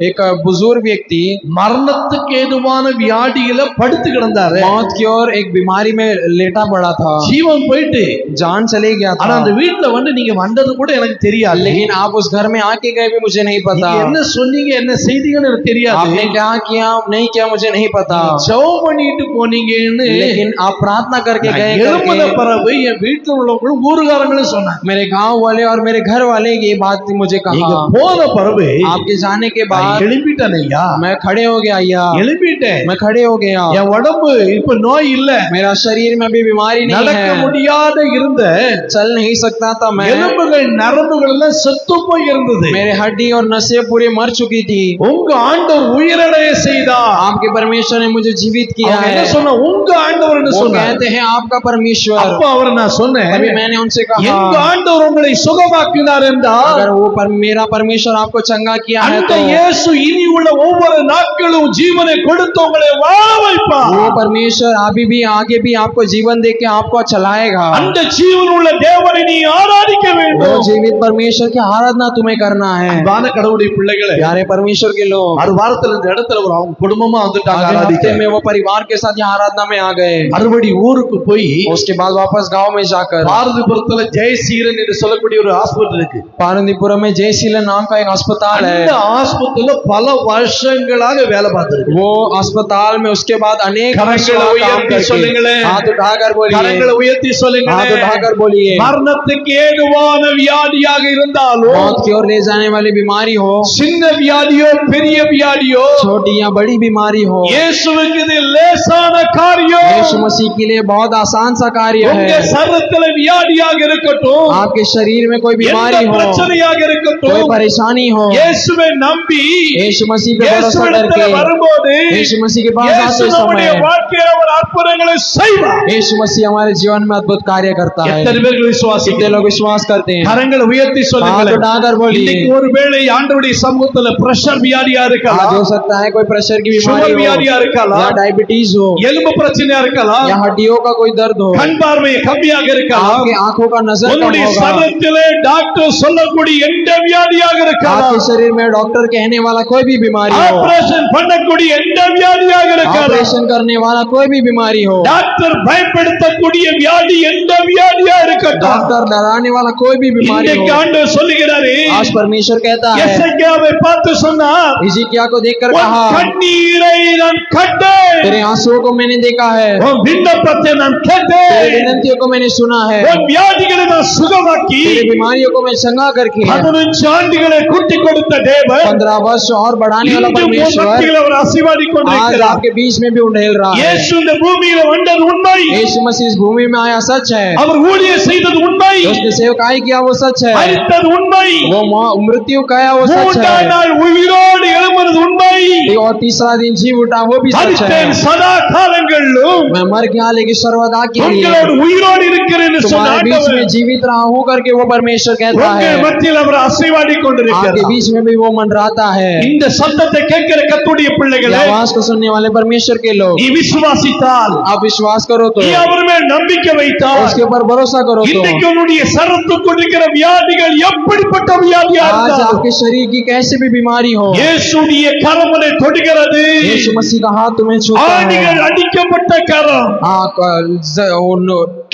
[SPEAKER 2] एक बुजुर्ग व्यक्ति
[SPEAKER 3] மரணத்துக்கு ஏதுவான வியாதியில படுத்து கிடந்தாரு.
[SPEAKER 2] मौत की ओर एक बीमारी में लेटा पड़ा था,
[SPEAKER 3] ஜீவன் போயிட்டு
[SPEAKER 2] जान चली गया
[SPEAKER 3] ஆனா
[SPEAKER 2] था,
[SPEAKER 3] அந்த வீட்டுல வந்து நீங்க வந்தது கூட எனக்கு தெரியாது.
[SPEAKER 2] लेकिन आप उस घर में आके गए भी मुझे नहीं पता,
[SPEAKER 3] நீங்க என்ன சொன்னீங்க என்ன செய்தீங்கன்னு எனக்கு தெரியாது.
[SPEAKER 2] आपने क्या किया नहीं किया मुझे नहीं पता,
[SPEAKER 3] ஜெபம் பண்ணிட்டு போனீங்கன்னு
[SPEAKER 2] लेकिन आप प्रार्थना करके गए
[SPEAKER 3] எழும்புன
[SPEAKER 2] करके
[SPEAKER 3] பிறகு என் வீட்டுல உள்ளவங்களும் ஊருகாரங்களும் சொன்னாங்க.
[SPEAKER 2] मेरे गांव वाले और मेरे घर वाले ये बात मुझे
[SPEAKER 3] நீங்க
[SPEAKER 2] कहा।
[SPEAKER 3] போன பிறகு
[SPEAKER 2] आपके जाने के
[SPEAKER 3] நான்
[SPEAKER 2] बाद
[SPEAKER 3] எழும்பிட்டேன் ஐயா,
[SPEAKER 2] मैं खड़े हो गया अय्या,
[SPEAKER 3] எழும்பிட்டேன்.
[SPEAKER 2] मैं खड़े हो गया,
[SPEAKER 3] என் உடம்பு இப்ப நோய் இல்ல,
[SPEAKER 2] मेरा शरीर में भी बीमारी नहीं
[SPEAKER 3] நடக்க
[SPEAKER 2] है,
[SPEAKER 3] முடியாத இருந்த
[SPEAKER 2] चल नहीं सकता था मैं,
[SPEAKER 3] எலும்புகள் நரம்புகள் எல்லாம் செத்து போய் இருந்தது.
[SPEAKER 2] मेरे हड्डी और नसें पूरी मर चुकी थी,
[SPEAKER 3] உங்க ஆண்டவர் உயிரடைய செய்தார்.
[SPEAKER 2] आपके परमेश्वर ने मुझे जीवित किया
[SPEAKER 3] அவங்க
[SPEAKER 2] है।
[SPEAKER 3] என்ன சொன்ன? உங்க ஆண்டவர்னு
[SPEAKER 2] वो
[SPEAKER 3] சொன்னார்.
[SPEAKER 2] कहते हैं आपका परमेश्वर।
[SPEAKER 3] அப்ப அவர் நான் சொன்னேன்,
[SPEAKER 2] तभी मैंने उनसे कहा
[SPEAKER 3] எங்க ஆண்டவர் உங்களை சுகமாக்கினார் என்றால்
[SPEAKER 2] अगर अगर वो मेरा परमेश्वर आपको चंगा किया है
[SPEAKER 3] அந்த
[SPEAKER 2] तो
[SPEAKER 3] இயேசு இனி உள்ள ஒவ்வொரு நாட்களும் ஜீவனை கொடுத்து உங்களை வாழ வைப்பார்.
[SPEAKER 2] वो परमेश्वर अभी भी आगे भी आपको जीवन दे के आपको चलाएगा।
[SPEAKER 3] அந்த ஜீவன் உள்ள தேவனை நீ ஆராதிக்க
[SPEAKER 2] वो
[SPEAKER 3] வேண்டும்.
[SPEAKER 2] जीवित परमेश्वर की आराधना तुम्हें करना है।
[SPEAKER 3] அன்பான கடவுளுடைய பிள்ளைகளே,
[SPEAKER 2] प्यारे परमेश्वर के लोग,
[SPEAKER 3] ஒரு வாரத்துல இந்த இடத்துல ஒரு அவங்க குடும்பமா வந்துட்டாங்க
[SPEAKER 2] आगे हफ्ते
[SPEAKER 3] ஆராதிக்க.
[SPEAKER 2] में वो परिवार के साथ यहाँ आराधना में आ गए।
[SPEAKER 3] மறுபடி ஊருக்கு போய்
[SPEAKER 2] उसके बाद वापस गांव में जाकर
[SPEAKER 3] பாரதிபுரத்துல ஜெயசீலன் என்று சொல்லக்கூடிய ஒரு ஹாஸ்பிட்டல் இருக்கு.
[SPEAKER 2] पारंदीपुरम में जयशीलन नाम का एक अस्पताल
[SPEAKER 3] அந்த
[SPEAKER 2] है।
[SPEAKER 3] ஹாஸ்பிட்டல்ல பல வருஷங்களாக வேலை பார்த்திருக்கு.
[SPEAKER 2] वो अस्पताल में उसके बाद अनेक
[SPEAKER 3] கரங்களை
[SPEAKER 2] काम
[SPEAKER 3] உயர்த்தி
[SPEAKER 2] करके
[SPEAKER 3] சொல்லுங்களேன்.
[SPEAKER 2] हाथ उठाकर बोलिए,
[SPEAKER 3] கரங்களை உயர்த்தி
[SPEAKER 2] हाथ
[SPEAKER 3] சொல்லுங்களேன்.
[SPEAKER 2] उठाकर बोलिए।
[SPEAKER 3] மரணத்துக்கு ஏதுவான வியாதியாக இருந்தாலும்,
[SPEAKER 2] मौत की ओर ले जाने वाली बीमारी हो,
[SPEAKER 3] சின்ன வியாதியோ பெரிய வியாதியோ,
[SPEAKER 2] छोटी या बड़ी बीमारी हो,
[SPEAKER 3] இயேசுவுக்கு இது லேசான காரியம்.
[SPEAKER 2] यीशु मसीह के लिए बहुत आसान सा कार्य
[SPEAKER 3] உங்க
[SPEAKER 2] है।
[SPEAKER 3] சரீரத்துல வியாதியாக இருக்கட்டும்,
[SPEAKER 2] आपके शरीर में कोई
[SPEAKER 3] எந்த
[SPEAKER 2] बीमारी हो,
[SPEAKER 3] பிரச்சனையாக
[SPEAKER 2] कोई
[SPEAKER 3] இருக்கட்டும்,
[SPEAKER 2] परेशानी हो,
[SPEAKER 3] இயேசுவை நம்பி
[SPEAKER 2] यीशु मसीह पे भरोसा
[SPEAKER 3] இயேசுவிடத்துல
[SPEAKER 2] करके
[SPEAKER 3] வரும்போது
[SPEAKER 2] यीशु मसीह के पास
[SPEAKER 3] இயேசு
[SPEAKER 2] आते
[SPEAKER 3] நம்முடைய
[SPEAKER 2] समय
[SPEAKER 3] வாழ்க்கையில ஒரு அற்புதங்களை செய்வார்.
[SPEAKER 2] यीशु मसीह हमारे जीवन में अद्भुत कार्य करता है।
[SPEAKER 3] எத்தனை பேர்கள்
[SPEAKER 2] कितने
[SPEAKER 3] விசுவாசிக்கிறீர்கள்?
[SPEAKER 2] लोग विश्वास करते हैं?
[SPEAKER 3] கரங்களை உயர்த்தி
[SPEAKER 2] हाथ
[SPEAKER 3] சொல்லுங்களேன்.
[SPEAKER 2] उठाकर बोलिए।
[SPEAKER 3] இன்னைக்கு ஒருவேளை ஆண்டவருடைய சமூகத்துல பிரஷர் வியாதியா
[SPEAKER 2] आज
[SPEAKER 3] இருக்கலாம்,
[SPEAKER 2] हो सकता है कोई प्रेशर की
[SPEAKER 3] சுகர்
[SPEAKER 2] बीमारी हो,
[SPEAKER 3] வியாதியா
[SPEAKER 2] या
[SPEAKER 3] இருக்கலாம்,
[SPEAKER 2] डायबिटीज हो,
[SPEAKER 3] எலும்பு பிரச்சனையா இருக்கலாம்,
[SPEAKER 2] या हड्डियों का कोई दर्द हो,
[SPEAKER 3] கண் பார்வை கம்மியாக இருக்கலாம்,
[SPEAKER 2] आपके आंखों का नजर कम
[SPEAKER 3] உங்களுடைய
[SPEAKER 2] होगा,
[SPEAKER 3] சரீரத்திலே டாக்டர் சொல்லக்கூடிய எந்த வியாதியாக இருக்கலாம்,
[SPEAKER 2] आपके शरीर में डॉक्टर कहने वाला कोई भी बीमारी हो,
[SPEAKER 3] ஆபரேஷன் பண்ணக்கூடிய எந்த வியாதியாக இருக்கலாம்,
[SPEAKER 2] ऑपरेशन करने वाला कोई भी बीमारी हो,
[SPEAKER 3] டாக்டர் பயப்படுத்தக்கூடிய வியாதி எந்த வியாதியா இருக்கட்டும்,
[SPEAKER 2] डॉक्टर डराने वाला कोई भी बीमारी
[SPEAKER 3] இன்னைக்கு
[SPEAKER 2] हो,
[SPEAKER 3] ஆண்டவர் சொல்லுகிறாரு,
[SPEAKER 2] आज परमेश्वर कहता है,
[SPEAKER 3] எசேக்கியாவை பார்த்து சொன்னார்,
[SPEAKER 2] हिजकिय्याह को देखकर
[SPEAKER 3] உன்
[SPEAKER 2] कहा,
[SPEAKER 3] கண்ணீரை நான் கண்டேன்,
[SPEAKER 2] तेरे आंसुओं को मैंने देखा है,
[SPEAKER 3] உன் விண்ணப்பத்தை நான்
[SPEAKER 2] तेरे
[SPEAKER 3] கேட்டேன்,
[SPEAKER 2] विनंतियों को मैंने सुना है,
[SPEAKER 3] உன் வியாதிகளை நான் சுகமாக்கி
[SPEAKER 2] तेरी बीमारियों को मैं चंगा करके
[SPEAKER 3] 15 ஆண்டுகளை கூட்டி கொடுத்த தேவன்
[SPEAKER 2] 15 वर्ष और बढ़ाने वाला
[SPEAKER 3] இன்று உன்
[SPEAKER 2] परमेश्वर
[SPEAKER 3] மத்தியில் அவர் ஆசீர்வாதி
[SPEAKER 2] आज
[SPEAKER 3] கொண்டிருக்கிறார்.
[SPEAKER 2] आपके बीच में भी उंडेल रहा है।
[SPEAKER 3] இயேசு இந்த பூமியில வந்தது உண்மை,
[SPEAKER 2] यीशु मसीह इस भूमि में आया सच है,
[SPEAKER 3] அவர் ஊழியம் செய்தது உண்மை,
[SPEAKER 2] उसने सेवकाई किया वो सच है,
[SPEAKER 3] மரித்தது உண்மை,
[SPEAKER 2] वो मृत्यु गया वो सच
[SPEAKER 3] மூன்றாம்
[SPEAKER 2] है,
[SPEAKER 3] நாள் உயிரோடு எழும்புவது உண்மை,
[SPEAKER 2] और तीसरा दिन जी उठा वो भी सच
[SPEAKER 3] மரித்தேன்
[SPEAKER 2] है।
[SPEAKER 3] சதா காலங்களிலும்
[SPEAKER 2] मैं मर गया लेकिन सर्वदा के लिए
[SPEAKER 3] உங்களோடு உயிரோடு இருக்கிறேன் என்று சொன்ன
[SPEAKER 2] तुम्हारे बीच
[SPEAKER 3] ஆண்டவர்
[SPEAKER 2] में जीवित रहा हूँ करके वो परमेश्वर कहता
[SPEAKER 3] உங்கள்
[SPEAKER 2] है,
[SPEAKER 3] மத்தியில் அவர் ஆசீர்வாதி
[SPEAKER 2] आपके
[SPEAKER 3] கொண்டிருக்கிறார்.
[SPEAKER 2] बीच में भी वो मंडराता है।
[SPEAKER 3] இந்த சத்தத்தை கேட்கிற கர்த்தருடைய
[SPEAKER 2] ये
[SPEAKER 3] பிள்ளைகளே,
[SPEAKER 2] आवाज को सुनने वाले परमेश्वर के लोग,
[SPEAKER 3] நீ விசுவாசித்தால்,
[SPEAKER 2] आप विश्वास करो तो,
[SPEAKER 3] நீ அவர் மேல் நம்பிக்கை வைத்தால்,
[SPEAKER 2] उसके ऊपर भरोसा करो तो
[SPEAKER 3] இன்றைக்கு உன்னுடைய சரீரத்துக்கு கொண்டிருக்கிற வியாதிகள் எப்படிப்பட்ட வியாதியா
[SPEAKER 2] आज
[SPEAKER 3] இருந்தாலும்
[SPEAKER 2] आपके शरीर की कैसी भी बीमारी हो,
[SPEAKER 3] இயேசுடைய கரம் உன்னை தொடுகிறது.
[SPEAKER 2] यीशु मसीह का हाथ तुम्हें छूता है।
[SPEAKER 3] ஆணிகள் அடிக்கப்பட்ட கரம்,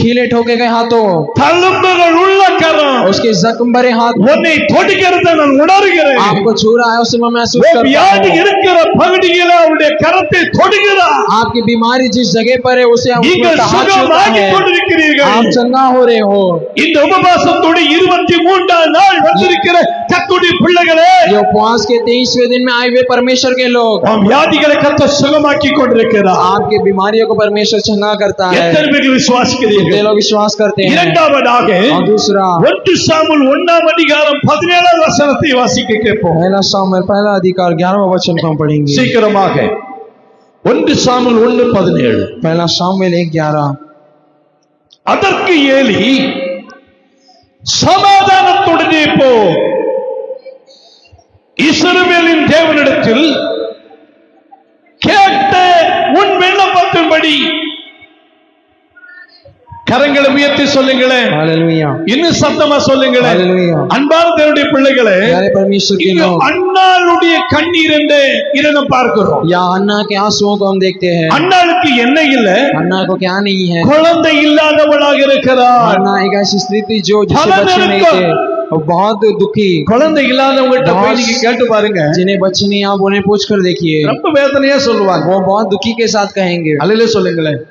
[SPEAKER 2] खीले ठोके गए हाथों,
[SPEAKER 3] தழும்புகள் உள்ள கரம்
[SPEAKER 2] उसके जख्म भरे हाथ
[SPEAKER 3] உன்னை தொடுகிறத நான் உணர்கிறேன்.
[SPEAKER 2] आपको छू रहा है, उसे मैं महसूस
[SPEAKER 3] உன்
[SPEAKER 2] करता
[SPEAKER 3] வியாதி
[SPEAKER 2] हूँ।
[SPEAKER 3] இருக்கிற பகுதியில அவருடைய கரத்தை தொடுகிறார்.
[SPEAKER 2] आपकी बीमारी जिस जगह पर है उसे
[SPEAKER 3] நீங்கள்
[SPEAKER 2] उसका हाथ छूता
[SPEAKER 3] சுகமாகி
[SPEAKER 2] है,
[SPEAKER 3] கொண்டிருக்கிறீர்கள்.
[SPEAKER 2] आप चंगा हो रहे हो।
[SPEAKER 3] இந்த உபவாசத்தோட 23ஆம் நாள் வந்திருக்கிற கர்த்தருடைய பிள்ளைகளே,
[SPEAKER 2] ये उपवास के 23वें दिन में आए हुए परमेश्वर के लोग,
[SPEAKER 3] உன் வியாதிகளை கர்த்தர் சுகமாக்கி கொண்டிருக்கிறார்.
[SPEAKER 2] आपकी बीमारियों को परमेश्वर चंगा करता है।
[SPEAKER 3] எத்தனை பேர்
[SPEAKER 2] कितने
[SPEAKER 3] விசுவாசிக்கிறீர்கள்?
[SPEAKER 2] लोग विश्वास करते हैं?
[SPEAKER 3] இரண்டாவதாக
[SPEAKER 2] और दूसरा
[SPEAKER 3] 1 சாமுவேல் 1ஆம் அதிகாரம் 17ஆம் வசனத்தை வாசிக்க கேட்போம்.
[SPEAKER 2] पहला शामुएल पहला अधिकार 11वां वचन को हम पढ़ेंगे।
[SPEAKER 3] சீக்கிரமாக 1 சாமுவேல் 1:17.
[SPEAKER 2] पहला शामुएल 1:11।
[SPEAKER 3] அதற்கு ஏலி, சமாதானத்துடனே போ, இஸ்ரவேலின் தேவனிடத்தில் கேட்ட உன் விண்ணப்பத்தின்படி. கரங்களை உயர்த்தி சொல்லுங்களேன்,
[SPEAKER 2] हालेलुया,
[SPEAKER 3] இன்னும் சத்தமா சொல்லுங்களேன்.
[SPEAKER 2] हालेलुया।
[SPEAKER 3] அன்பான தேவனுடைய பிள்ளைகளே,
[SPEAKER 2] प्यारे परमेश्वर के
[SPEAKER 3] இங்கு
[SPEAKER 2] लोग,
[SPEAKER 3] அன்னாளுடைய கண்ணீர் என்று இதை நாம் பார்க்கிறோம்.
[SPEAKER 2] या अन्ना के आंसुओं को हम देखते हैं।
[SPEAKER 3] அன்னாளுக்கு என்ன இல்ல,
[SPEAKER 2] अन्ना को क्या नहीं है?
[SPEAKER 3] குழந்தை இல்லாதவளாக இருக்கிறார்.
[SPEAKER 2] अन्ना एक ऐसी स्त्री थी जो जिसे बच्चे नहीं थे, और बहुत दुखी।
[SPEAKER 3] குழந்தை இல்லாதவங்ககிட்ட போய் நீங்க கேட்டு பாருங்க,
[SPEAKER 2] जिन्हें बच्चे नहीं आप उन्हें पूछ कर देखिए,
[SPEAKER 3] ரொம்ப வேதனையா சொல்லுவாங்க.
[SPEAKER 2] वो बहुत दुखी के साथ कहेंगे।
[SPEAKER 3] அல்லேலூயா சொல்லுங்களேன்.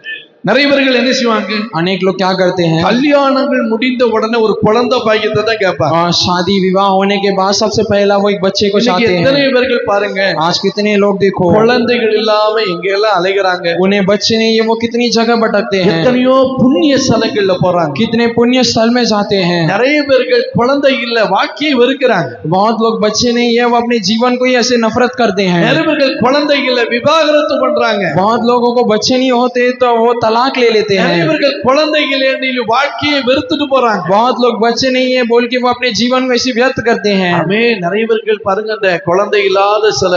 [SPEAKER 3] நிறைய பேர்கள் என்ன செய்வாங்க,
[SPEAKER 2] अनेक लोग क्या करते हैं,
[SPEAKER 3] கல்யாணங்கள் முடிந்த உடனே ஒரு குழந்தை பாக்கியத்தை தான் கேட்பாங்க.
[SPEAKER 2] शादी विवाह होने के बाद सबसे पहला वो एक बच्चे को
[SPEAKER 3] இன்னைக்கு
[SPEAKER 2] चाहते
[SPEAKER 3] எத்தனை
[SPEAKER 2] हैं।
[SPEAKER 3] பேர்கள் பாருங்க,
[SPEAKER 2] आज कितने लोग देखो,
[SPEAKER 3] குழந்தைகள் இல்லாம எங்க எல்லாம் அலைகிறாங்க.
[SPEAKER 2] उन्हें बच्चे नहीं है, वो कितनी जगह भटकते हैं,
[SPEAKER 3] எத்தனையோ புண்ணிய ஸ்தலங்கள்ல போறாங்க.
[SPEAKER 2] कितने पुण्य स्थल में जाते हैं।
[SPEAKER 3] நிறைய பேர்கள் குழந்தை இல்ல, வாக்கியை வெறுக்கிறாங்க.
[SPEAKER 2] बहुत लोग बच्चे नहीं है, वो अपने जीवन को ही ऐसे नफरत करते हैं।
[SPEAKER 3] நிறைய பேர்கள் குழந்தை இல்ல, விவாகரத்து பண்றாங்க.
[SPEAKER 2] बहुत लोगों को बच्चे नहीं होते तो वो तलाक तलाक ले लेते हैं।
[SPEAKER 1] நிறையவர்கள் குழந்தைகள் எண்ணில் வாழ்க்கையை வெறுத்துட்டு போறாங்க.
[SPEAKER 2] बहुत लोग बच्चे नहीं है बोल के वो अपने जीवन में इसी व्यर्थ करते हैं।
[SPEAKER 1] நிறையவர்கள் பாருங்க அந்த குழந்தை இல்லாத சில